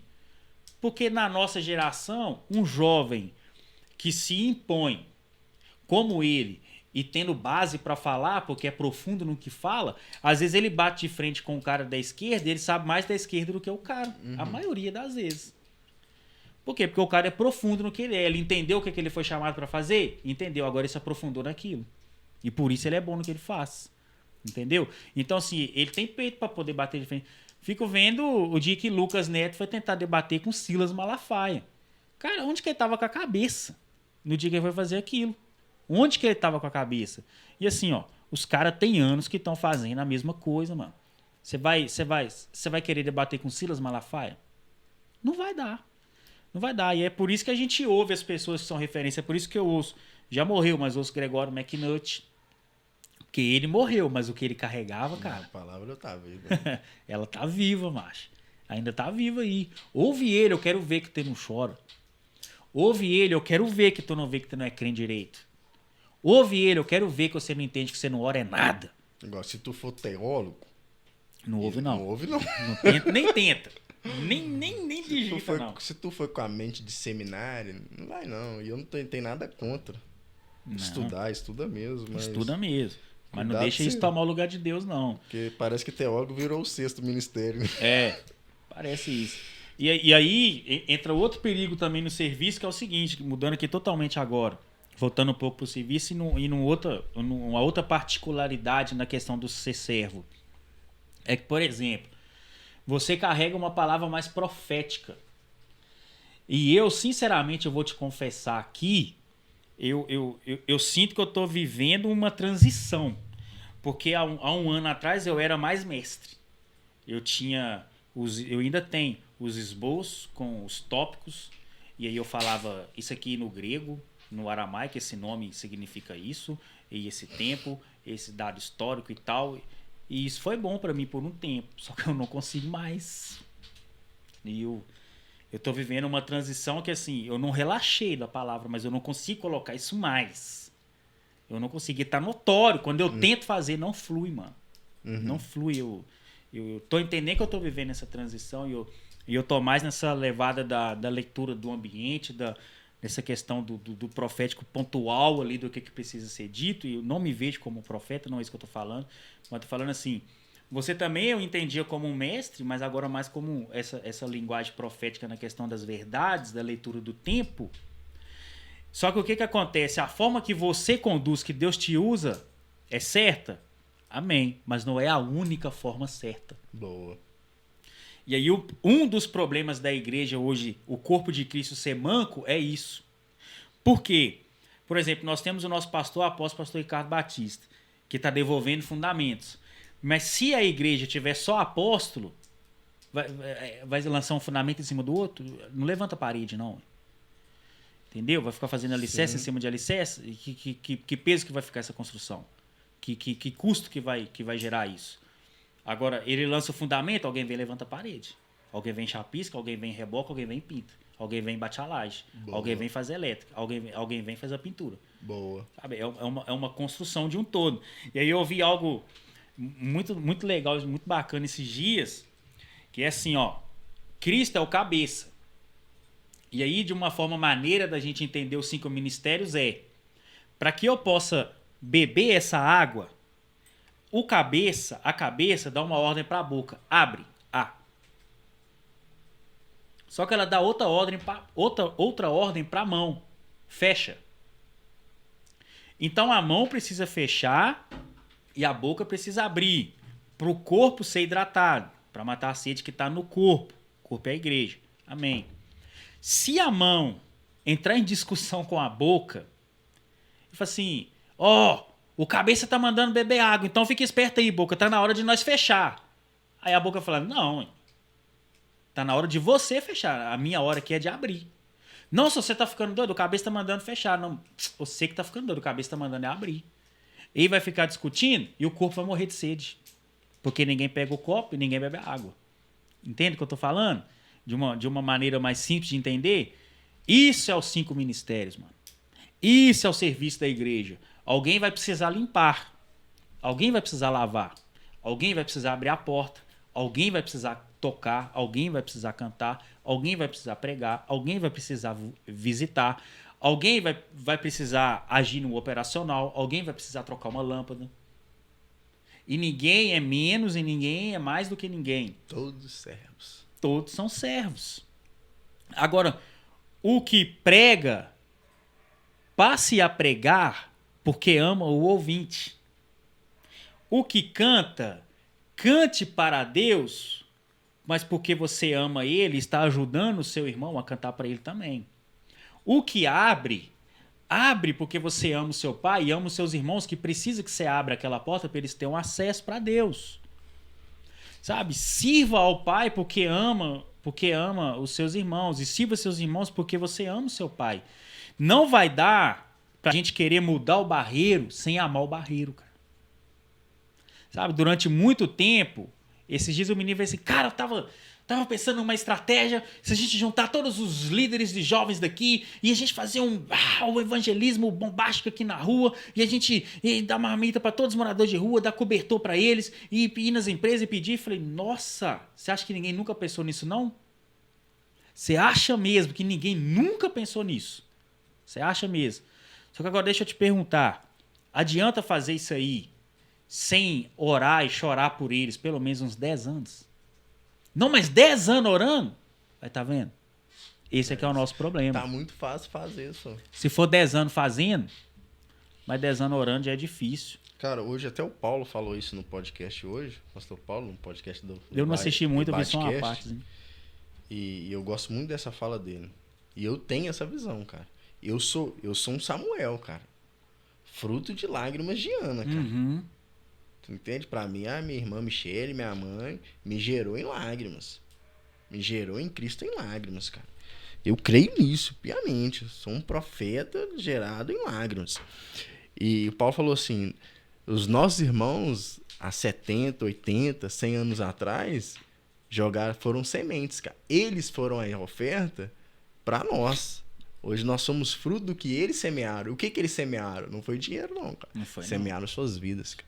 Porque na nossa geração, um jovem que se impõe como ele e tendo base para falar, porque é profundo no que fala, às vezes ele bate de frente com o cara da esquerda e ele sabe mais da esquerda do que o cara. A maioria das vezes. Por quê? Porque o cara é profundo no que ele é. Ele entendeu o que ele foi chamado para fazer? Entendeu. Agora ele se aprofundou naquilo. E por isso ele é bom no que ele faz. Entendeu? Então, assim, ele tem peito para poder bater de frente. Fico vendo o dia que Lucas Neto foi tentar debater com Silas Malafaia. Cara, onde que ele tava com a cabeça? No dia que ele foi fazer aquilo. Onde que ele tava com a cabeça? E assim, ó, os caras têm anos que estão fazendo a mesma coisa, mano. Você vai querer debater com Silas Malafaia? Não vai dar. Não vai dar. E é por isso que a gente ouve as pessoas que são referência. É por isso que eu ouço. Já morreu, mas ouço Gregório McNutt. Porque ele morreu, mas o que ele carregava, cara... A palavra tá viva. Ela tá viva, macho. Ainda tá viva aí. Ouve ele, eu quero ver que tu não chora. Ouve ele, eu quero ver que tu não vê que tu não é crente direito. Ouve ele, eu quero ver que você não entende que você não ora é nada. Agora, se tu for teólogo... Não ouve, não. Não ouve, não. Não tenta, nem tenta. Nem digita, não. Se tu for com a mente de seminário, não vai, não. E eu não tenho nada contra. Não. Estuda mesmo. Mas... Estuda mesmo. Mas não Cuidado deixa isso tomar o lugar de Deus, não. Porque parece que teólogo virou o sexto ministério. É, parece isso. E aí entra outro perigo também no serviço, que é o seguinte, mudando aqui totalmente agora, voltando um pouco para o serviço e numa outra particularidade na questão do ser servo. É que, por exemplo, você carrega uma palavra mais profética. E eu, sinceramente, eu vou te confessar aqui, eu sinto que eu estou vivendo uma transição. Porque há um ano atrás eu era mais mestre. Eu ainda tenho os esboços com os tópicos. E aí eu falava isso aqui no grego, no aramaico, esse nome significa isso. E esse tempo, esse dado histórico e tal. E isso foi bom para mim por um tempo. Só que eu não consigo mais. E eu tô vivendo uma transição que, assim, eu não relaxei da palavra, mas eu não consigo colocar isso mais. Eu não consigo. Tá notório. Quando eu tento fazer, não flui, mano. Não flui. Eu tô entendendo que eu tô vivendo essa transição e eu tô mais nessa levada da leitura do ambiente, nessa questão do profético pontual ali, do que precisa ser dito. E eu não me vejo como um profeta, não é isso que eu tô falando. Mas tô falando assim... Você também eu entendia como um mestre, mas agora mais como essa linguagem profética na questão das verdades, da leitura do tempo. Só que o que acontece? A forma que você conduz, que Deus te usa, é certa? Amém. Mas não é a única forma certa. Boa. E aí um dos problemas da igreja hoje, o corpo de Cristo ser manco, é isso. Por quê? Por exemplo, nós temos o nosso pastor Ricardo Batista, que está devolvendo fundamentos. Mas se a igreja tiver só apóstolo, vai lançar um fundamento em cima do outro, não levanta a parede, não. Entendeu? Vai ficar fazendo alicerce em cima de alicerce. Que peso que vai ficar essa construção? Que custo que vai gerar isso? Agora, ele lança o fundamento, alguém vem e levanta a parede. Alguém vem chapisca, alguém vem reboca, alguém vem pinta. Alguém vem bate a laje. Boa. Alguém vem fazer elétrica. Alguém vem fazer a pintura. Boa. Sabe? É uma construção de um todo. E aí eu ouvi algo... muito, muito legal, muito bacana esses dias, que é assim, ó, Cristo é o cabeça. E aí, de uma forma maneira da gente entender os 5 ministérios para que eu possa beber essa água, a cabeça dá uma ordem para a boca, abre, Só que ela dá outra ordem para a mão. Fecha. Então a mão precisa fechar e a boca precisa abrir para o corpo ser hidratado, para matar a sede que está no corpo. O corpo é a igreja. Amém. Se a mão entrar em discussão com a boca e falar assim, o cabeça tá mandando beber água, então fica esperto aí, boca, tá na hora de nós fechar. Aí a boca fala, não, tá na hora de você fechar, a minha hora aqui é de abrir. Não, se você tá ficando doido, o cabeça tá mandando fechar. Não, você que tá ficando doido, o cabeça tá mandando é abrir. E vai ficar discutindo e o corpo vai morrer de sede. Porque ninguém pega o copo e ninguém bebe a água. Entende o que eu tô falando? De uma maneira mais simples de entender. Isso é os 5 ministérios, mano. Isso é o serviço da igreja. Alguém vai precisar limpar. Alguém vai precisar lavar. Alguém vai precisar abrir a porta. Alguém vai precisar tocar. Alguém vai precisar cantar. Alguém vai precisar pregar. Alguém vai precisar visitar. Alguém vai precisar agir no operacional. Alguém vai precisar trocar uma lâmpada. E ninguém é menos e ninguém é mais do que ninguém. Todos servos. Todos são servos. Agora, o que prega, passe a pregar porque ama o ouvinte. O que canta, cante para Deus, mas porque você ama ele, está ajudando o seu irmão a cantar para ele também. O que abre, abre porque você ama o seu pai e ama os seus irmãos, que precisa que você abra aquela porta para eles terem um acesso para Deus. Sabe? Sirva ao pai porque ama os seus irmãos, e sirva seus irmãos porque você ama o seu pai. Não vai dar pra gente querer mudar o barreiro sem amar o barreiro, cara. Sabe? Durante muito tempo, esses dias o menino veio assim, cara, eu tava pensando numa estratégia, se a gente juntar todos os líderes de jovens daqui e a gente fazer um evangelismo bombástico aqui na rua e a gente dar marmita para todos os moradores de rua, dar cobertor para eles e ir nas empresas e pedir. Falei, nossa, você acha que ninguém nunca pensou nisso, não? Você acha mesmo que ninguém nunca pensou nisso? Você acha mesmo? Só que agora deixa eu te perguntar, adianta fazer isso aí sem orar e chorar por eles pelo menos uns 10 anos? Não, mas 10 anos orando? Vai, tá vendo? Esse aqui é o nosso problema. Tá muito fácil fazer isso. Se for 10 anos fazendo, mas 10 anos orando já é difícil. Cara, hoje até o Paulo falou isso no podcast hoje. Pastor Paulo, no podcast do Eu não assisti muito, eu vi só uma Batcast. parte. E eu gosto muito dessa fala dele. E eu tenho essa visão, cara. Eu sou um Samuel, cara. Fruto de lágrimas de Ana, cara. Uhum. Tu entende? Pra mim, a minha irmã Michele, minha mãe, me gerou em lágrimas. Me gerou em Cristo em lágrimas, cara. Eu creio nisso, piamente. Eu sou um profeta gerado em lágrimas. E o Paulo falou assim, os nossos irmãos, há 70, 80, 100 anos atrás, foram sementes, cara. Eles foram a oferta pra nós. Hoje nós somos fruto do que eles semearam. O que eles semearam? Não foi dinheiro, não, cara. Não foi, semearam suas vidas, cara.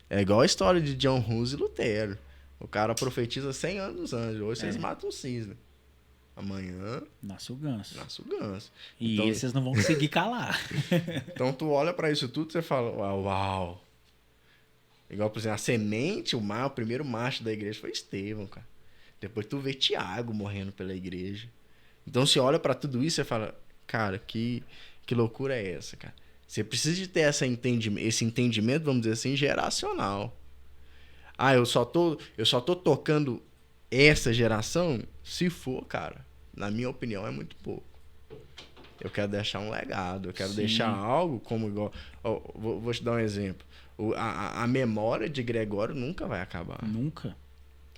É igual a história de John Hus e Lutero. O cara profetiza 100 anos antes. Hoje vocês matam o cisne. Amanhã nasce o ganso. nasce o ganso. E Então, vocês não vão conseguir calar. Então tu olha pra isso tudo e você fala, uau. Igual, por exemplo, a semente, o primeiro macho da igreja foi Estevão, cara. Depois tu vê Tiago morrendo pela igreja. Então você olha pra tudo isso e fala, cara, que loucura é essa, cara? Você precisa de ter esse entendimento, vamos dizer assim, geracional. Ah, eu só tô tocando essa geração? Se for, cara, na minha opinião, é muito pouco. Eu quero deixar um legado, eu quero deixar algo como igual... Vou te dar um exemplo. A memória de Gregório nunca vai acabar. Nunca.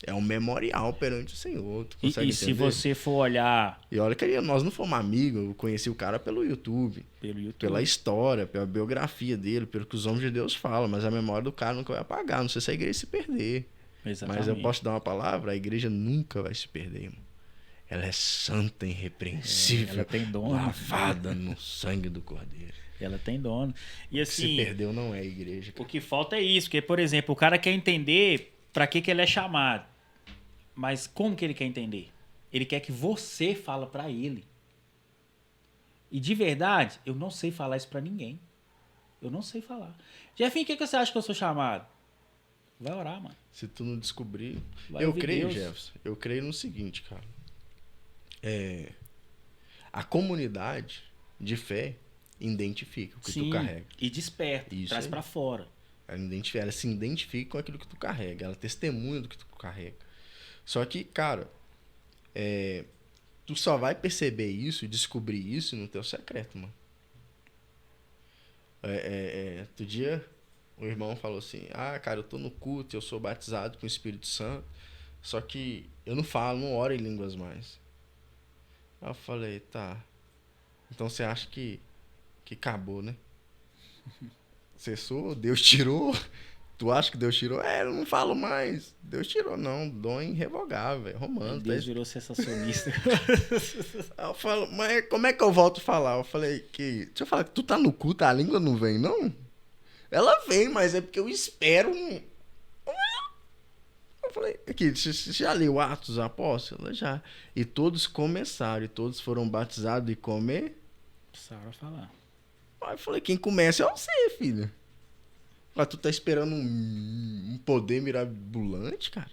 É um memorial perante o Senhor. Tu E consegue se entender? você for olhar E olha que nós não fomos amigos, eu conheci o cara pelo YouTube. Pela história, pela biografia dele, pelo que os homens de Deus falam, mas a memória do cara nunca vai apagar, não sei se a igreja se perder. Exatamente. Mas eu posso te dar uma palavra, a igreja nunca vai se perder, irmão. Ela é santa, irrepreensível, ela tem dono. lavada no sangue do Cordeiro. Ela tem dono. E assim, Se perdeu não é a igreja. o que falta é isso, porque, por exemplo, o cara quer entender para que ele é chamado. Mas como que ele quer entender? Ele quer que você fala para ele. E de verdade, eu não sei falar isso para ninguém. Eu não sei falar. Jefinho, o que você acha que eu sou chamado? Vai orar, mano. Se tu não descobrir... Vai Eu ouvir creio, Deus. Jefferson, eu creio no seguinte, cara. A comunidade de fé identifica o que tu carrega. E desperta, Isso traz aí. pra fora. Ela se identifica com aquilo que tu carrega. Ela testemunha do que tu carrega. Só que, cara, tu só vai perceber isso e descobrir isso no teu secreto, mano. Outro dia, o irmão falou assim: cara, eu tô no culto, eu sou batizado com o Espírito Santo, só que eu não oro em línguas mais. Aí eu falei: tá, então você acha que acabou, né? Cessou, Deus tirou. Tu acha que Deus tirou? Eu não falo mais. Deus tirou, não. Dom irrevogável, Romano. Deus virou sensacionista. Aí eu falo: mas como é que eu volto a falar? Eu falei deixa eu falar que tu tá no culto, a língua não vem, não? Ela vem, mas é porque eu espero Eu falei: aqui, você já leu Atos dos Apóstolos? Já. E todos começaram, e todos foram batizados e comer. Precisaram falar. Aí eu falei: quem começa é você, filho. Mas tu tá esperando um poder mirabolante, cara?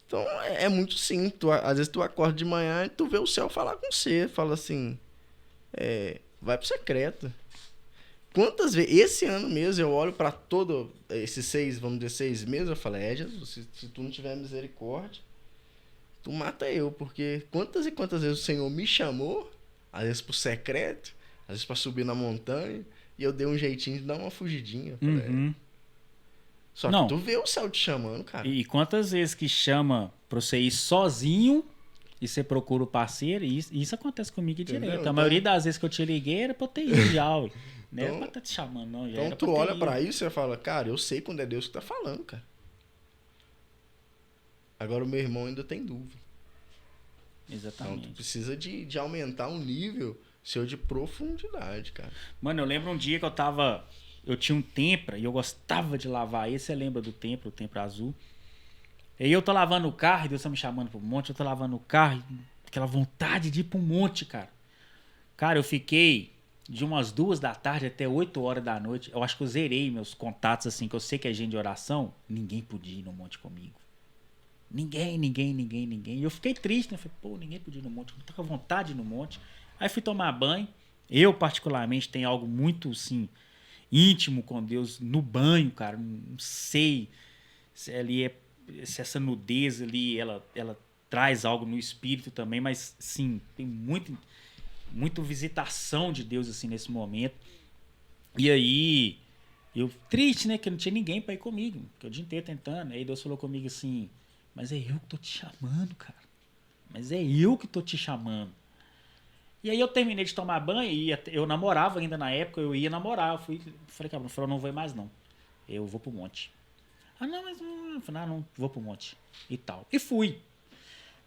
Então é muito simples. Às vezes tu acorda de manhã e tu vê o céu falar com você. Fala assim: vai pro secreto. Quantas vezes, esse ano mesmo, eu olho pra todo esses 6 meses, eu falei: Jesus, se tu não tiver misericórdia, tu mata eu. Porque quantas e quantas vezes o Senhor me chamou, às vezes pro secreto, às vezes pra subir na montanha, e eu dei um jeitinho de dar uma fugidinha. Falei, Só que tu vê o céu te chamando, cara. E quantas vezes que chama pra você ir sozinho e você procura o parceiro, e isso acontece comigo direto. Então, a maioria das vezes que eu te liguei era pra eu ter ido já, ué. Não era Então- pra estar te chamando, não. Já Então era tu pra ter olha ido. pra isso e fala: cara, eu sei quando é Deus que tá falando, cara. Agora o meu irmão ainda tem dúvida. Então Exatamente. tu precisa de aumentar o nível seu de profundidade, cara. Mano, eu lembro um dia que eu tinha um Tempra e eu gostava de lavar ele. Você lembra do Tempra, o Tempra azul? E aí eu tô lavando o carro e Deus tá me chamando pro monte. Eu tô lavando o carro e aquela vontade de ir pro monte, cara. Cara, eu fiquei de umas 2 da tarde até 8 horas da noite. Eu acho que eu zerei meus contatos, assim, que eu sei que é gente de oração. Ninguém podia ir no monte comigo. Ninguém. E eu fiquei triste, né? Falei: ninguém podia ir no monte. Eu tô com vontade de ir no monte. Aí fui tomar banho. Eu, particularmente, tenho algo muito, assim, íntimo com Deus no banho, cara. Não sei se ali se essa nudez ali, ela traz algo no espírito também, mas, sim, tem muita visitação de Deus, assim, nesse momento. E aí, eu triste, né? Que não tinha ninguém pra ir comigo. Porque o dia inteiro tentando. Aí Deus falou comigo assim: mas é eu que tô te chamando, cara. Mas é eu que tô te chamando. E aí eu terminei de tomar banho e eu namorava ainda na época, eu ia namorar. Falei: cara, eu não vou mais não. Eu vou pro monte. Não, mas não, vou pro monte. E tal. E fui.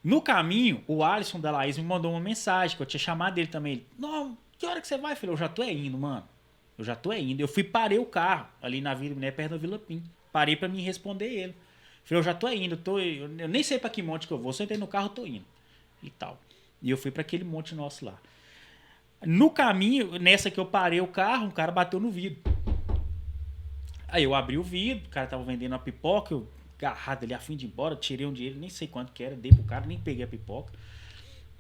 No caminho, o Alisson da Laís me mandou uma mensagem, que eu tinha chamado ele também. Ele: não, que hora que você vai? Eu falei: eu já tô indo, mano. Eu já tô indo. Eu parei o carro ali na Vila Miné, perto da Vila Pim. Parei pra me responder ele. Falei: eu já tô indo, eu nem sei pra que monte que eu vou. Se eu entrei no carro, eu tô indo. E tal. E eu fui pra aquele monte nosso lá. No caminho, nessa que eu parei o carro, um cara bateu no vidro. Aí eu abri o vidro, o cara tava vendendo uma pipoca, eu agarrado ali a fim de ir embora, tirei um dinheiro, nem sei quanto que era, dei pro cara, nem peguei a pipoca.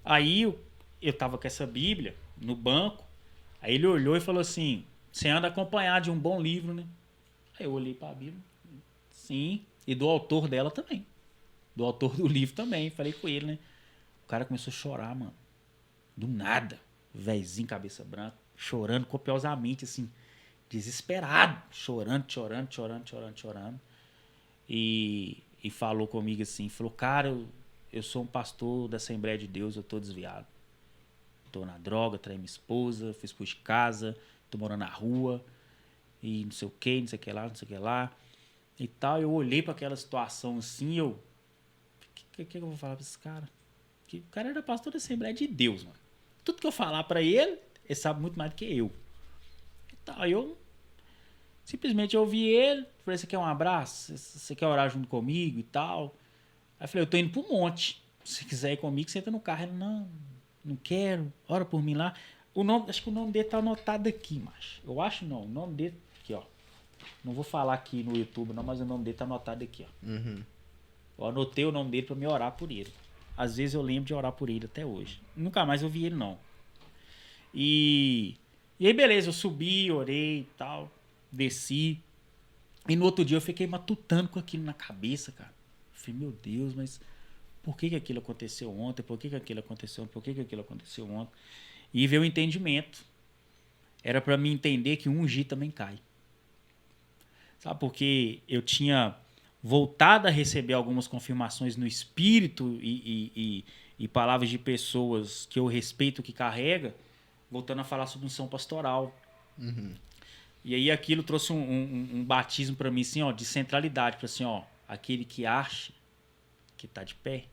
Aí eu tava com essa Bíblia no banco, aí ele olhou e falou assim: você anda acompanhado de um bom livro, né? Aí eu olhei pra Bíblia: sim, e do autor dela também. Do autor do livro também, falei com ele, né? O cara começou a chorar, mano. Do nada. Vézinho, cabeça branca, chorando copiosamente, assim, desesperado, chorando. E falou comigo assim, falou: cara, eu sou um pastor da Assembleia de Deus, eu tô desviado. Tô na droga, traí minha esposa, fui expulso de casa, tô morando na rua, e não sei o que, não sei o que lá, e tal. Eu olhei pra aquela situação assim, o que eu vou falar pra esse cara? Que o cara era pastor da Assembleia de Deus, mano. Tudo que eu falar pra ele, ele sabe muito mais do que eu. Então, eu simplesmente ouvi ele, falei: você quer um abraço? Você quer orar junto comigo e tal? Aí eu falei: eu tô indo pro monte. Se quiser ir comigo, senta no carro. Ele: não quero, ora por mim lá. Acho que o nome dele tá anotado aqui, macho. Eu acho não, o nome dele, aqui, ó. Não vou falar aqui no YouTube não, mas o nome dele tá anotado aqui, ó. Uhum. Eu anotei o nome dele pra me orar por ele. às vezes eu lembro de orar por ele até hoje. Nunca mais eu vi ele, não. E aí, beleza, eu subi, orei e tal, desci. E no outro dia eu fiquei matutando com aquilo na cabeça, cara. Eu falei, meu Deus, mas por que aquilo aconteceu ontem? Por que aquilo aconteceu ontem? Por que aquilo aconteceu ontem? E veio o entendimento. Era para mim entender que um ungir também cai. Sabe, porque eu tinha voltado a receber algumas confirmações no espírito e palavras de pessoas que eu respeito que carrega, voltando a falar sobre unção pastoral. Uhum. E aí aquilo trouxe um batismo para mim, assim, ó, de centralidade, para assim, ó, aquele que acha que está de pé,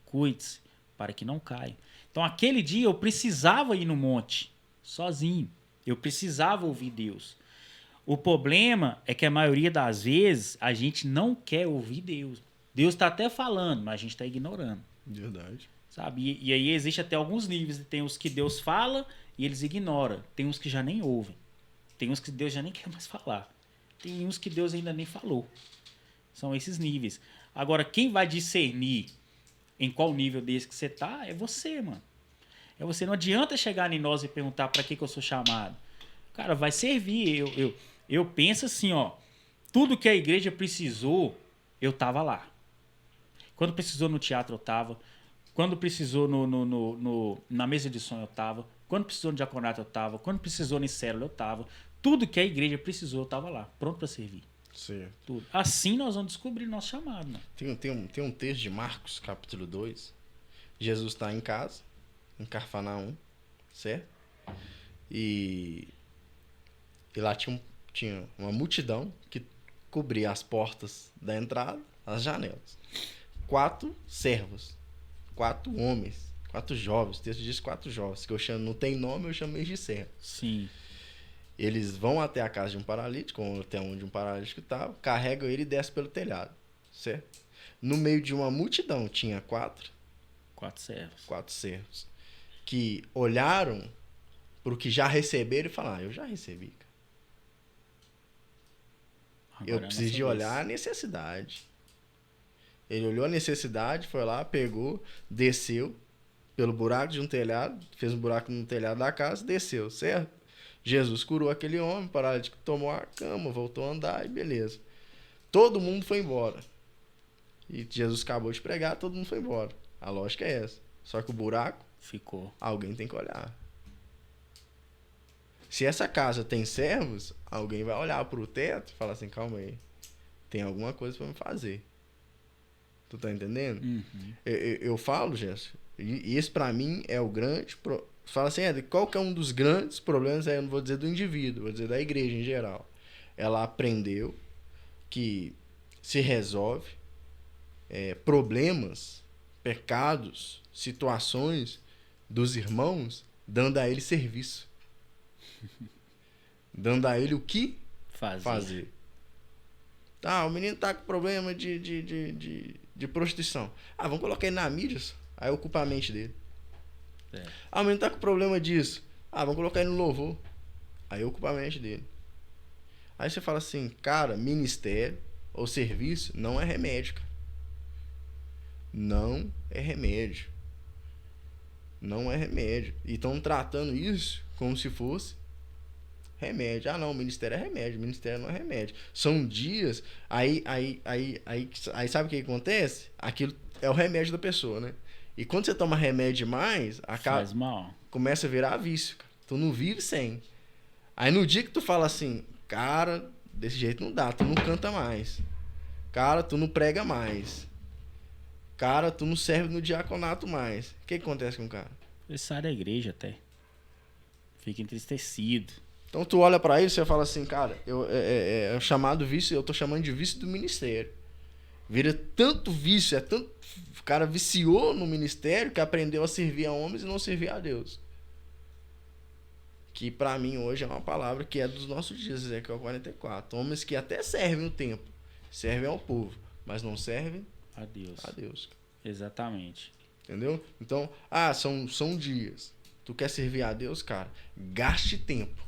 cuide-se para que não caia. Então aquele dia eu precisava ir no monte, sozinho. Eu precisava ouvir Deus. O problema é que a maioria das vezes a gente não quer ouvir Deus. Deus está até falando, mas a gente está ignorando. Verdade. Sabe? E aí existe até alguns níveis. Tem os que Deus fala e eles ignoram. Tem uns que já nem ouvem. Tem uns que Deus já nem quer mais falar. Tem uns que Deus ainda nem falou. São esses níveis. Agora, quem vai discernir em qual nível desse que você tá é você, mano. É você. Não adianta chegar em nós e perguntar para que eu sou chamado. Cara, vai servir. Eu penso assim, ó. Tudo que a igreja precisou, eu tava lá. Quando precisou no teatro, eu tava. Quando precisou na mesa de som, eu tava. Quando precisou no diaconato, eu tava. Quando precisou em célula, eu tava. Tudo que a igreja precisou, eu tava lá. Pronto para servir. Certo. Tudo. Assim nós vamos descobrir nosso chamado, né? Tem um texto de Marcos, capítulo 2. Jesus está em casa, em Cafarnaum, certo? E lá tinha uma multidão que cobria as portas da entrada, as janelas. 4 servos, 4 homens, 4 jovens. O texto diz 4 jovens, que eu chamo, não tem nome, eu chamo eles de servos. Sim. Eles vão até a casa de um paralítico, ou até onde um paralítico estava, carregam ele e descem pelo telhado, certo? No meio de uma multidão tinha 4 servos, que olharam para o que já receberam e falaram, eu já recebi, cara. Eu preciso de olhar a necessidade. Ele olhou a necessidade, foi lá, pegou, desceu pelo buraco de um telhado, fez um buraco no telhado da casa, desceu, certo? Jesus curou aquele homem, paralítico, tomou a cama, voltou a andar e beleza. Todo mundo foi embora. E Jesus acabou de pregar, todo mundo foi embora. A lógica é essa. Só que o buraco ficou. Alguém tem que olhar. Se essa casa tem servos, alguém vai olhar pro teto e falar assim, calma aí, tem alguma coisa para me fazer. Tu tá entendendo? Uhum. Eu falo, Gerson, e esse para mim é o grande... Fala assim, qual que é um dos grandes problemas, eu não vou dizer do indivíduo, vou dizer da igreja em geral. Ela aprendeu que se resolve problemas, pecados, situações dos irmãos, dando a ele serviço. Dando a ele o que fazer. Tá, o menino tá com problema de prostituição. Ah, vamos colocar ele na mídia, aí ocupa a mente dele. Ah, o menino tá com problema disso. Ah, vamos colocar ele no louvor. Aí ocupa a mente dele. Aí você fala assim, cara, ministério ou serviço não é remédio, cara. Não é remédio. Não é remédio. E estão tratando isso como se fosse remédio. Ah, não, o ministério é remédio. O ministério não é remédio. São dias. Aí sabe o que acontece? Aquilo é o remédio da pessoa, né? E quando você toma remédio demais, faz mal. Começa a virar vício, cara. Tu não vive sem. Aí no dia que tu fala assim, cara, desse jeito não dá, tu não canta mais. Cara, tu não prega mais. Cara, tu não serve no diaconato mais. O que acontece com o cara? Ele sai da igreja até. Fica entristecido. Então tu olha pra ele e você fala assim, cara, é chamado vício, eu tô chamando de vício do ministério. Vira tanto vício, o cara viciou no ministério que aprendeu a servir a homens e não servir a Deus. Que pra mim hoje é uma palavra que é dos nossos dias, Ezequiel 44. Homens que até servem o templo, servem ao povo, mas não servem a Deus. Exatamente. Entendeu? Então, são dias. Tu quer servir a Deus, cara? Gaste tempo.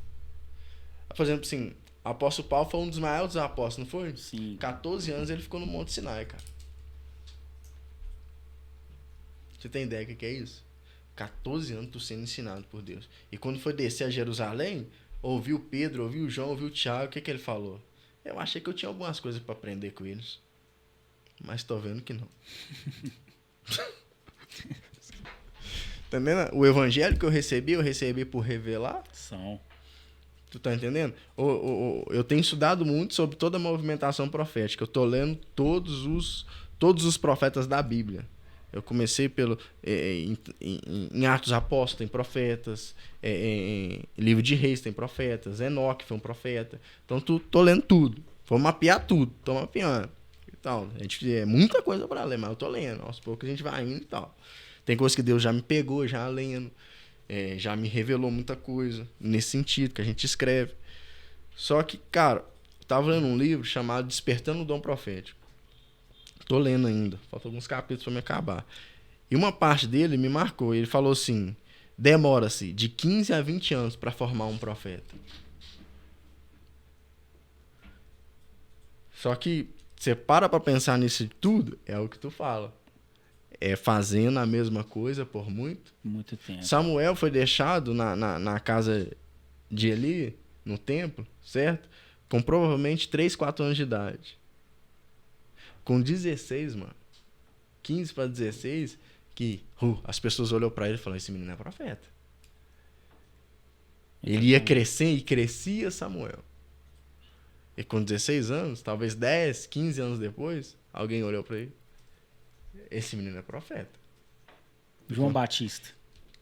Por exemplo, assim, o apóstolo Paulo foi um dos maiores apóstolos, não foi? Sim. 14 anos ele ficou no Monte Sinai, cara. Você tem ideia do que é isso? 14 anos tu sendo ensinado por Deus. E quando foi descer a Jerusalém, ouviu Pedro, ouviu João, ouviu Tiago, o que ele falou? Eu achei que eu tinha algumas coisas para aprender com eles. Mas tô vendo que não. Entendendo? O evangelho que eu recebi por revelação. Tu tá entendendo? Eu tenho estudado muito sobre toda a movimentação profética. Eu tô lendo todos os profetas da Bíblia. Eu comecei em Atos Apóstolos tem profetas, em Livro de Reis tem profetas, Enoque foi um profeta. Então tô lendo tudo. Vou mapear tudo, tô mapeando. Então, é muita coisa para ler, mas eu tô lendo. Aos poucos a gente vai indo e tal. Tem coisa que Deus já me pegou, já lendo. Já me revelou muita coisa nesse sentido que a gente escreve. Só que, cara, eu tava lendo um livro chamado Despertando o Dom Profético. Tô lendo ainda, faltam alguns capítulos para me acabar. E uma parte dele me marcou. Ele falou assim: demora-se de 15 a 20 anos para formar um profeta. Só que você para pensar nisso tudo, é o que tu fala. É fazendo a mesma coisa por muito tempo. Samuel foi deixado na casa de Eli, no templo, certo? Com provavelmente 3, 4 anos de idade. Com 16, mano. 15 para 16, que as pessoas olhou para ele e falaram: esse menino é profeta. Ele ia crescer e crescia Samuel. E com 16 anos, talvez 10, 15 anos depois, alguém olhou para ele: esse menino é profeta. João Batista.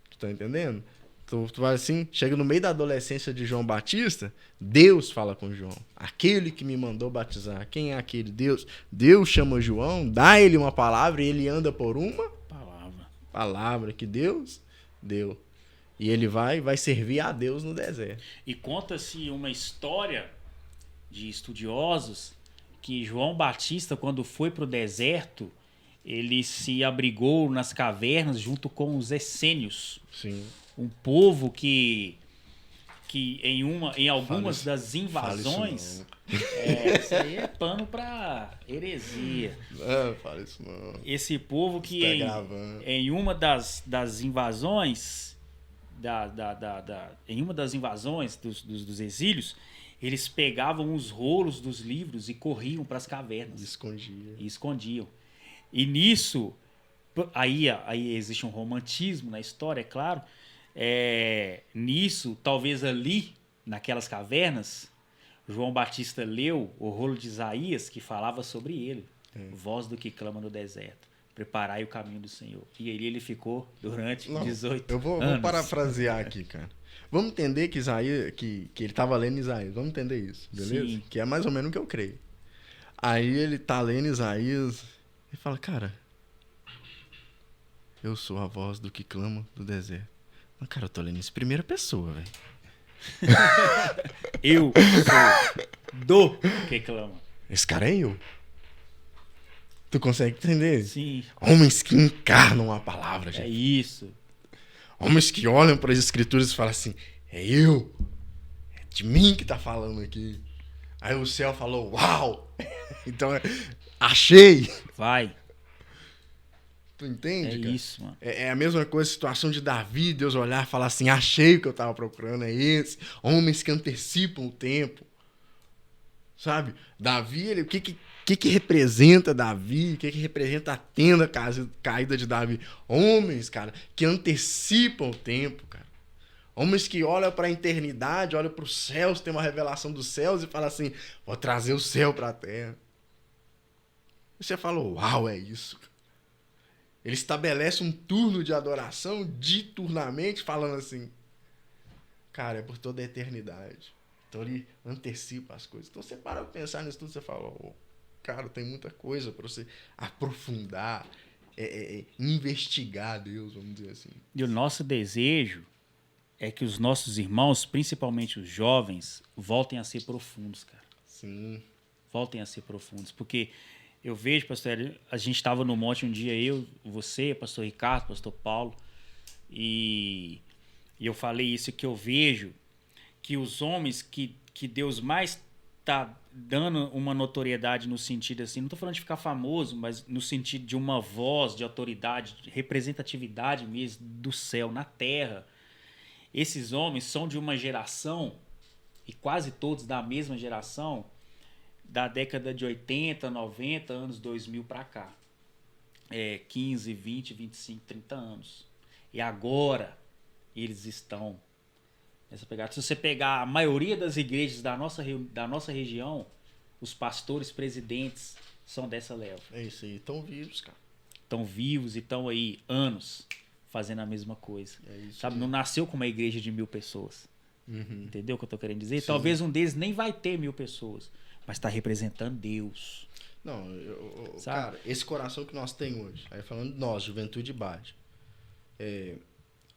Tu tá entendendo? Tu vai assim, chega no meio da adolescência de João Batista, Deus fala com João. Aquele que me mandou batizar. Quem é aquele? Deus. Deus chama João, dá ele uma palavra e ele anda por uma palavra que Deus deu. E ele vai servir a Deus no deserto. E conta-se uma história de estudiosos que João Batista, quando foi pro deserto, ele se abrigou nas cavernas junto com os essênios. Sim. Um povo que em algumas das invasões... isso aí é pano pra heresia. Não, fala isso não. Esse povo que em uma das invasões em uma das invasões dos exílios, eles pegavam os rolos dos livros e corriam para as cavernas. E escondiam. E nisso, aí existe um romantismo na história, é claro. Nisso, talvez ali, naquelas cavernas, João Batista leu o rolo de Isaías que falava sobre ele. Voz do que clama no deserto. Preparai o caminho do Senhor. E aí ele ficou durante 18 anos. Eu vou parafrasear aqui, cara. Vamos entender que Isaías, que ele estava lendo Isaías. Vamos entender isso, beleza? Sim. Que é mais ou menos o que eu creio. Aí ele tá lendo Isaías e fala: cara, eu sou a voz do que clama do deserto. Mas, cara, eu tô lendo isso em primeira pessoa, velho. Eu sou do que clama. Esse cara é eu. Tu consegue entender? Sim. Homens que encarnam a palavra, gente. É isso. Homens que olham para as escrituras e falam assim: é eu. É de mim que tá falando aqui. Aí o céu falou: uau. Então, achei. Vai. Tu entende, cara? Isso, mano. É a mesma coisa, a situação de Davi, Deus olhar e falar assim: achei o que eu tava procurando, é esse. Homens que antecipam o tempo. Sabe? Davi, o que representa Davi? O que representa a tenda caída de Davi? Homens, cara, que antecipam o tempo, cara. Homens que olham para a eternidade, olham para os céus, tem uma revelação dos céus e falam assim: vou trazer o céu para a terra. E você fala: uau, é isso. Ele estabelece um turno de adoração diuturnamente, falando assim: cara, é por toda a eternidade. Então ele antecipa as coisas. Então você para pensar nisso tudo, você fala: cara, tem muita coisa para você aprofundar, investigar Deus, vamos dizer assim. E o nosso desejo é que os nossos irmãos, principalmente os jovens, voltem a ser profundos, cara. Sim. Voltem a ser profundos. Porque eu vejo, pastor, a gente estava no monte um dia, eu, você, pastor Ricardo, pastor Paulo, e eu falei isso, que eu vejo que os homens que Deus mais tá dando uma notoriedade no sentido assim, não tô falando de ficar famoso, mas no sentido de uma voz, de autoridade, de representatividade mesmo do céu na terra. Esses homens são de uma geração, e quase todos da mesma geração, da década de 80, 90, anos 2000 para cá. 15, 20, 25, 30 anos. E agora eles estão nessa pegada. Se você pegar a maioria das igrejas da nossa região, os pastores presidentes são dessa leva. É isso aí, estão vivos, cara. Estão vivos e estão aí anos fazendo a mesma coisa. É isso. Sabe? Aí. Não nasceu com uma igreja de 1000 pessoas. Uhum. Entendeu o que eu tô querendo dizer? Sim. Talvez um deles nem vai ter 1000 pessoas, mas está representando Deus. Não, cara, esse coração que nós temos hoje, aí falando de nós, Juventude Bade.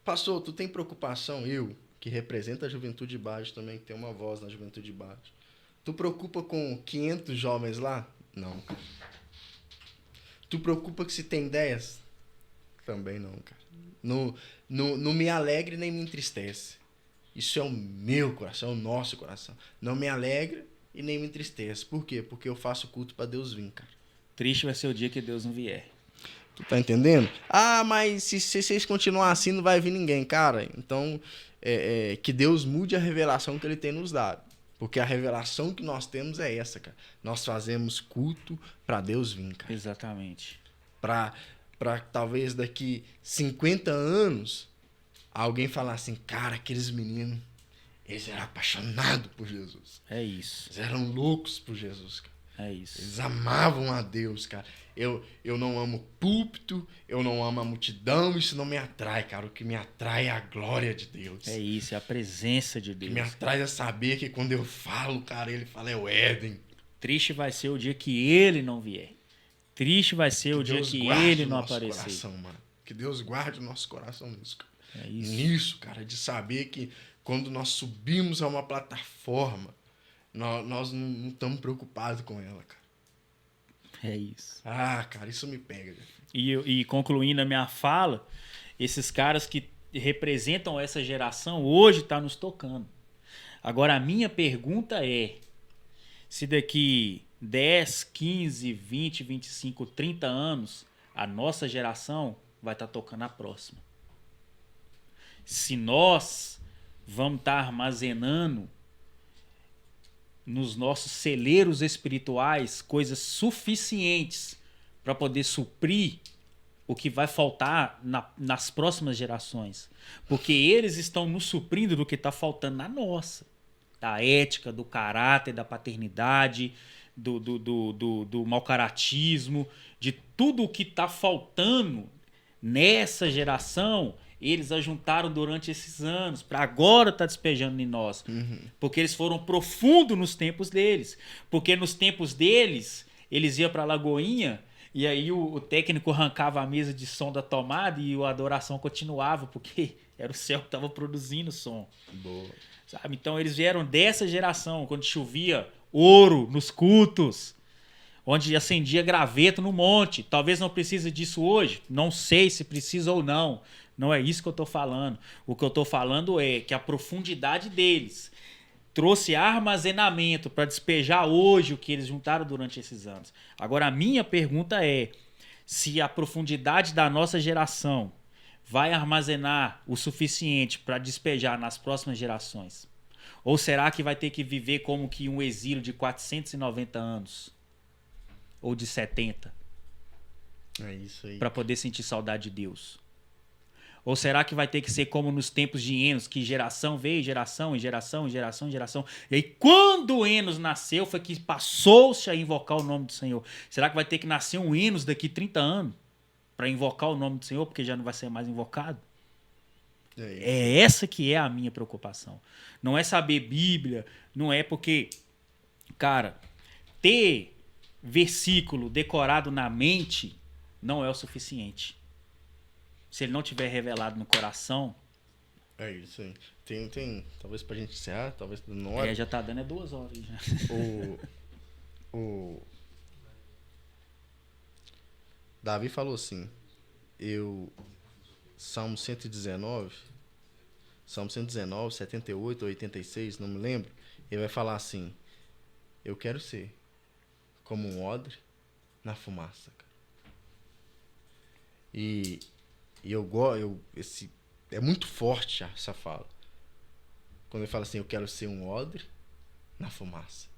Pastor, tu tem preocupação, eu, que representa a Juventude Bade também, que tem uma voz na Juventude Bade. Tu preocupa com 500 jovens lá? Não, cara. Tu preocupa que se tem 10? Também não, cara. Não me alegre nem me entristece. Isso é o meu coração, é o nosso coração. Não me alegra e nem me entristece. Por quê? Porque eu faço culto para Deus vir, cara. Triste vai ser o dia que Deus não vier. Tu tá entendendo? Ah, mas se vocês continuarem assim, não vai vir ninguém. Cara, então, que Deus mude a revelação que Ele tem nos dado. Porque a revelação que nós temos é essa, cara. Nós fazemos culto para Deus vir, cara. Exatamente. Para talvez daqui 50 anos, alguém falar assim, cara, aqueles meninos, eles eram apaixonados por Jesus. É isso. Eles eram loucos por Jesus, cara. É isso. Eles amavam a Deus, cara. Eu não amo púlpito, eu não amo a multidão, isso não me atrai, cara. O que me atrai é a glória de Deus. É isso, é a presença de Deus. O que me atrai é saber que quando eu falo, cara, ele fala, é o Éden. Triste vai ser o dia que ele não vier. Triste vai ser o dia que ele não aparecer. Coração, mano. Que Deus guarde o nosso coração nisso, cara. É isso. Nisso, cara, de saber que quando nós subimos a uma plataforma, nós não estamos preocupados com ela, cara. É isso. Ah, cara, isso me pega. E concluindo a minha fala, esses caras que representam essa geração hoje estão nos tocando. Agora, a minha pergunta é, se daqui 10, 15, 20, 25, 30 anos, a nossa geração vai estar tocando a próxima. Se nós vamos estar armazenando nos nossos celeiros espirituais coisas suficientes para poder suprir o que vai faltar nas próximas gerações. Porque eles estão nos suprindo do que está faltando na nossa. Da ética, do caráter, da paternidade, do mau-caratismo, de tudo o que está faltando nessa geração, eles ajuntaram durante esses anos, para agora estar despejando em nós. Uhum. Porque eles foram profundos nos tempos deles. Porque nos tempos deles, eles iam para a Lagoinha e aí o técnico arrancava a mesa de som da tomada e a adoração continuava, porque era o céu que estava produzindo o som. Boa. Sabe? Então eles vieram dessa geração, quando chovia ouro nos cultos, onde acendia graveto no monte. Talvez não precise disso hoje, não sei se precisa ou não. Não é isso que eu estou falando. O que eu estou falando é que a profundidade deles trouxe armazenamento para despejar hoje o que eles juntaram durante esses anos. Agora, a minha pergunta é se a profundidade da nossa geração vai armazenar o suficiente para despejar nas próximas gerações? Ou será que vai ter que viver como que um exílio de 490 anos? Ou de 70? É isso aí. Para poder sentir saudade de Deus? Ou será que vai ter que ser como nos tempos de Enos, que geração veio, geração, em geração, em geração, em geração. E aí, quando Enos nasceu, foi que passou-se a invocar o nome do Senhor. Será que vai ter que nascer um Enos daqui 30 anos para invocar o nome do Senhor, porque já não vai ser mais invocado? É essa que é a minha preocupação. Não é saber Bíblia, não é porque, cara, ter versículo decorado na mente não é o suficiente. Se ele não tiver revelado no coração... É isso aí. Tem talvez pra gente encerrar, talvez não hora. Já tá dando 2 horas. Já. O Davi falou assim, Salmo 119, 78, 86, não me lembro, ele vai falar assim, eu quero ser como um odre na fumaça, cara. E é muito forte essa fala. Quando ele fala assim, eu quero ser um odre na fumaça.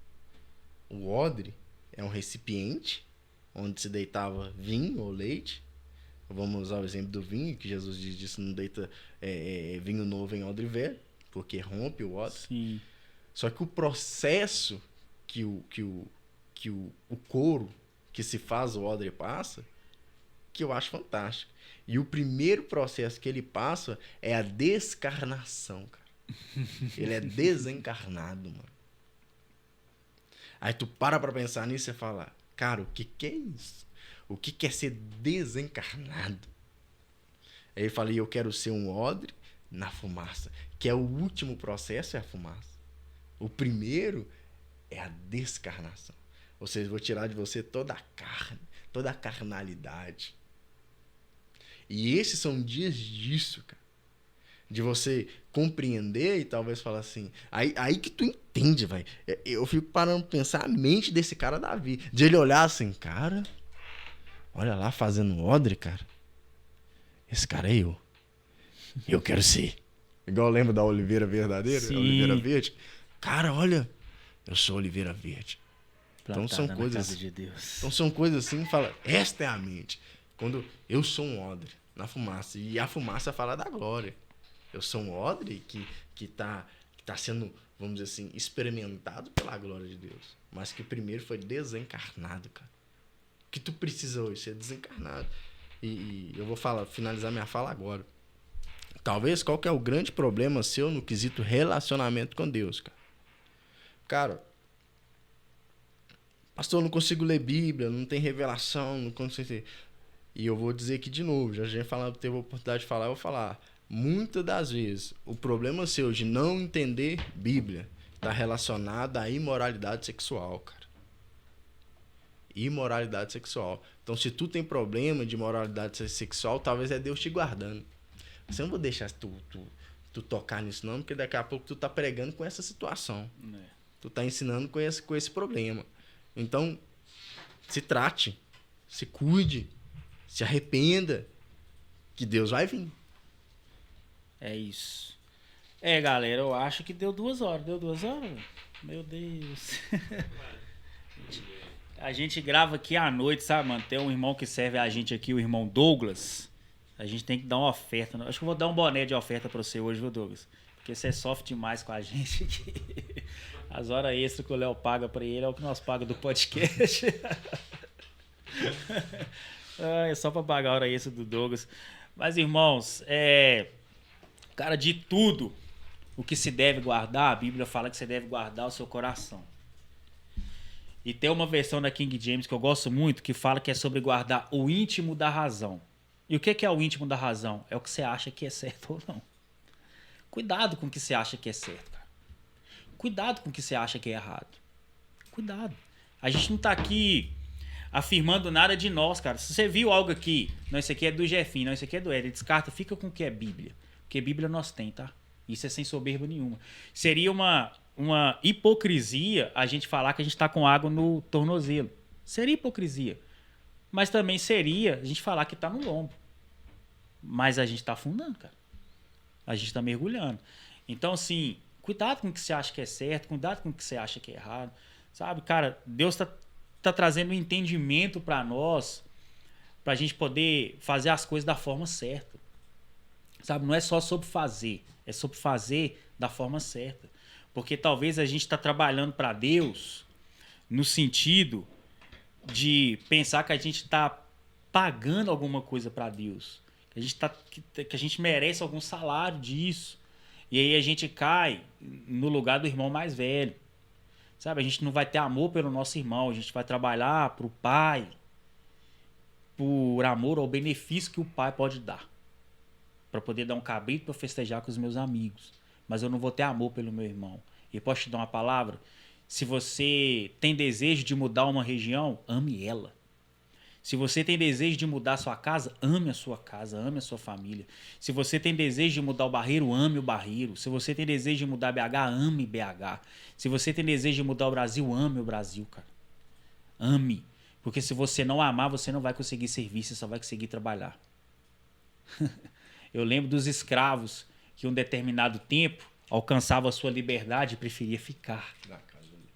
O odre é um recipiente onde se deitava vinho ou leite. Vamos usar o exemplo do vinho, que Jesus disse, não deita vinho novo em odre velho, porque rompe o odre. Sim. Só que o processo que o couro que se faz o odre passa, que eu acho fantástico. E o primeiro processo que ele passa é a descarnação, cara. Ele é desencarnado, mano. Aí tu para pra pensar nisso e fala, cara, o que é isso? O que é ser desencarnado? Aí ele fala, eu quero ser um odre na fumaça, que é o último processo, é a fumaça. O primeiro é a descarnação. Ou seja, vou tirar de você toda a carne, toda a carnalidade. E esses são dias disso, cara. De você compreender e talvez falar assim... Aí que tu entende, velho. Eu fico parando pra pensar a mente desse cara Davi. De ele olhar assim, cara... Olha lá, fazendo odre, cara. Esse cara é eu. Eu quero ser. Igual lembra da Oliveira Verdadeira? Sim. Oliveira Verde. Cara, olha... Eu sou Oliveira Verde. Plantada Então são na coisas... casa de Deus. Então são coisas assim, fala... Esta é a mente. Quando eu sou um odre na fumaça. E a fumaça fala da glória. Eu sou um odre que tá sendo, vamos dizer assim, experimentado pela glória de Deus. Mas que primeiro foi desencarnado, cara. O que tu precisa hoje? Ser desencarnado. E eu vou finalizar minha fala agora. Talvez qual que é o grande problema seu no quesito relacionamento com Deus, cara? Cara, pastor, eu não consigo ler Bíblia, não tem revelação, não consigo... E eu vou dizer aqui de novo, já teve a oportunidade de falar, eu vou falar. Muitas das vezes, o problema seu de não entender Bíblia está relacionado à imoralidade sexual, cara. Imoralidade sexual. Então, se tu tem problema de imoralidade sexual, talvez é Deus te guardando. Você não vou deixar tu tocar nisso não, porque daqui a pouco tu tá pregando com essa situação. Tu tá ensinando com esse problema. Então, se trate, se cuide, se arrependa, que Deus vai vir. É isso. Galera, eu acho que deu 2 horas. Deu 2 horas? Meu Deus. A gente grava aqui à noite, sabe, mano? Tem um irmão que serve a gente aqui, o irmão Douglas. A gente tem que dar uma oferta. Acho que eu vou dar um boné de oferta pra você hoje, viu, Douglas? Porque você sofre demais com a gente aqui. As horas extras que o Léo paga pra ele é o que nós pagamos do podcast. É só pra pagar a hora extra do Douglas. Mas, irmãos, cara, de tudo o que se deve guardar, a Bíblia fala que você deve guardar o seu coração. E tem uma versão da King James que eu gosto muito, que fala que é sobre guardar o íntimo da razão. E o que é o íntimo da razão? É o que você acha que é certo ou não. Cuidado com o que você acha que é certo, cara. Cuidado com o que você acha que é errado. Cuidado. A gente não tá aqui afirmando nada de nós, cara. Se você viu algo aqui, não, isso aqui é do Jefinho, não, isso aqui é do Éder, descarta, fica com o que é Bíblia. Porque Bíblia nós tem, tá? Isso é sem soberba nenhuma. Seria uma hipocrisia a gente falar que a gente tá com água no tornozelo. Seria hipocrisia. Mas também seria a gente falar que tá no lombo. Mas a gente tá afundando, cara. A gente tá mergulhando. Então, assim, cuidado com o que você acha que é certo, cuidado com o que você acha que é errado. Sabe, cara, Deus tá trazendo um entendimento para nós, pra gente poder fazer as coisas da forma certa. Sabe, não é só sobre fazer, é sobre fazer da forma certa. Porque talvez a gente tá trabalhando para Deus no sentido de pensar que a gente tá pagando alguma coisa para Deus. Que a gente merece algum salário disso. E aí a gente cai no lugar do irmão mais velho. Sabe, a gente não vai ter amor pelo nosso irmão, a gente vai trabalhar pro pai, por amor ao benefício que o pai pode dar. Para poder dar um cabrito para festejar com os meus amigos. Mas eu não vou ter amor pelo meu irmão. E posso te dar uma palavra? Se você tem desejo de mudar uma região, ame ela. Se você tem desejo de mudar a sua casa, ame a sua casa, ame a sua família. Se você tem desejo de mudar o Barreiro, ame o Barreiro. Se você tem desejo de mudar BH, ame BH. Se você tem desejo de mudar o Brasil, ame o Brasil, cara. Ame. Porque se você não amar, você não vai conseguir servir, você só vai conseguir trabalhar. Eu lembro dos escravos que um determinado tempo alcançava a sua liberdade e preferia ficar. Na casa ali.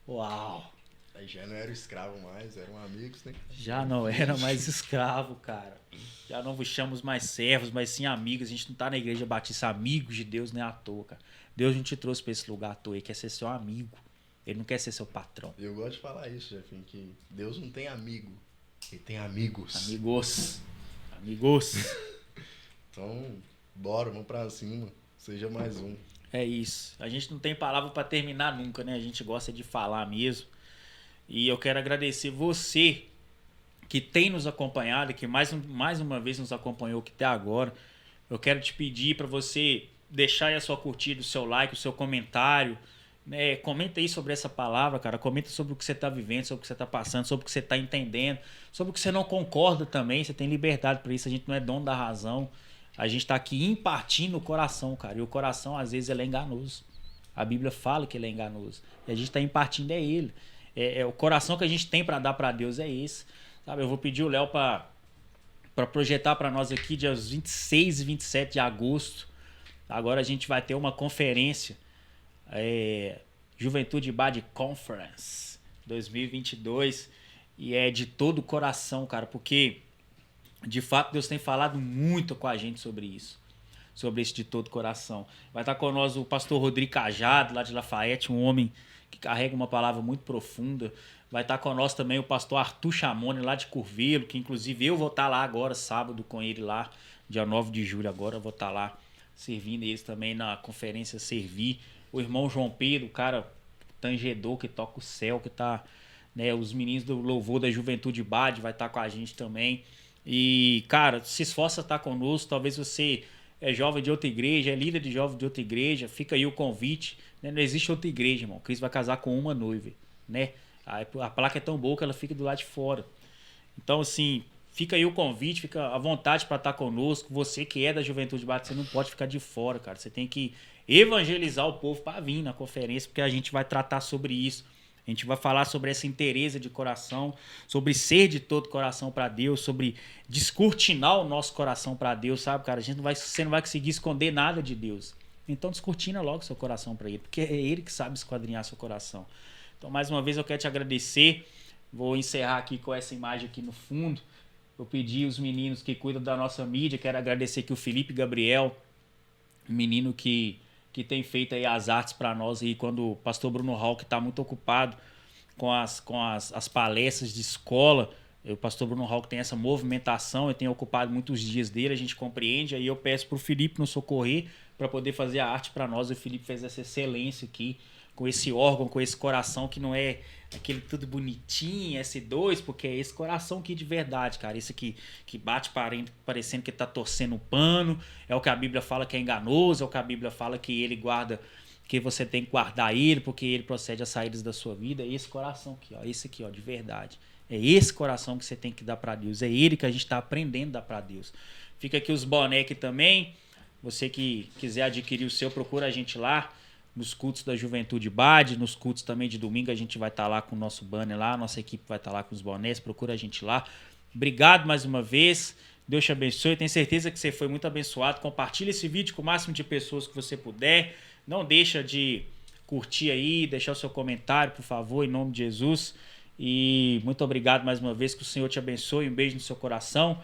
Uau! Aí já não era escravo mais, eram amigos, né? Já não era mais escravo, cara. Já não vos chamamos mais servos, mas sim amigos. A gente não tá na igreja batista amigos de Deus, nem à toa, cara. Deus não te trouxe pra esse lugar à toa. Ele quer ser seu amigo. Ele não quer ser seu patrão. Eu gosto de falar isso, Jefinho, que Deus não tem amigo. Ele tem amigos. Amigos. Amigos. Então, bora, vamos pra cima. Seja mais um. É isso. A gente não tem palavra pra terminar nunca, né? A gente gosta de falar mesmo. E eu quero agradecer você que tem nos acompanhado, que mais uma vez nos acompanhou que até agora. Eu quero te pedir para você deixar aí a sua curtida, o seu like, o seu comentário. Né? Comenta aí sobre essa palavra, cara. Comenta sobre o que você está vivendo, sobre o que você está passando, sobre o que você está entendendo, sobre o que você não concorda também. Você tem liberdade para isso. A gente não é dono da razão. A gente está aqui impartindo o coração, cara. E o coração, às vezes, ele é enganoso. A Bíblia fala que ele é enganoso. E a gente está impartindo é ele. O coração que a gente tem para dar para Deus é esse. Sabe? Eu vou pedir o Léo para projetar para nós aqui dias 26 e 27 de agosto. Agora a gente vai ter uma conferência, Juventude Bad Conference 2022, e é de todo o coração, cara, porque de fato Deus tem falado muito com a gente sobre isso. Sobre isso de todo o coração. Vai estar conosco o pastor Rodrigo Cajado, lá de Lafayette, um homem que carrega uma palavra muito profunda. Vai estar conosco também o pastor Arthur Chamone, lá de Curvelo, que inclusive eu vou estar lá agora, sábado, com ele lá, dia 9 de julho agora, eu vou estar lá servindo eles também na conferência Servir. O irmão João Pedro, o cara tangedor que toca o céu, que tá, né, os meninos do louvor da Juventude Bad vai estar com a gente também. E, cara, se esforça a estar conosco, talvez você é jovem de outra igreja, é líder de jovem de outra igreja, fica aí o convite, né? Não existe outra igreja, irmão. Cristo vai casar com uma noiva, né? A placa é tão boa que ela fica do lado de fora. Então, assim, fica aí o convite, fica à vontade para estar conosco. Você que é da Juventude Batista, você não pode ficar de fora, cara. Você tem que evangelizar o povo para vir na conferência, porque a gente vai tratar sobre isso. A gente vai falar sobre essa inteireza de coração, sobre ser de todo coração para Deus, sobre descortinar o nosso coração para Deus, sabe, cara? Você não vai conseguir esconder nada de Deus. Então descortina logo seu coração para Ele, porque é Ele que sabe esquadrinhar seu coração. Então, mais uma vez, eu quero te agradecer. Vou encerrar aqui com essa imagem aqui no fundo. Eu pedi os meninos que cuidam da nossa mídia, quero agradecer aqui o Felipe Gabriel, um menino que tem feito aí as artes para nós aí, quando o pastor Bruno Hall, que está muito ocupado com as palestras de escola, o pastor Bruno Hall que tem essa movimentação, eu tenho ocupado muitos dias dele, a gente compreende, aí eu peço para o Felipe nos socorrer para poder fazer a arte para nós. O Felipe fez essa excelência aqui, com esse órgão, com esse coração que não é aquele tudo bonitinho, S2, porque é esse coração aqui de verdade, cara. Esse aqui que bate parecendo que tá torcendo o pano. É o que a Bíblia fala que é enganoso, é o que a Bíblia fala que ele guarda, que você tem que guardar ele, porque ele procede às saídas da sua vida. É esse coração aqui, ó. Esse aqui, ó, de verdade. É esse coração que você tem que dar para Deus. É ele que a gente está aprendendo a dar para Deus. Fica aqui os bonés aqui também. Você que quiser adquirir o seu, procura a gente lá. Nos cultos da Juventude Bad, nos cultos também de domingo, a gente vai estar lá com o nosso banner lá, a nossa equipe vai estar lá com os bonés, procura a gente lá. Obrigado mais uma vez, Deus te abençoe, tenho certeza que você foi muito abençoado. Compartilha esse vídeo com o máximo de pessoas que você puder, não deixa de curtir aí, deixar o seu comentário, por favor, em nome de Jesus. E muito obrigado mais uma vez, que o Senhor te abençoe, um beijo no seu coração.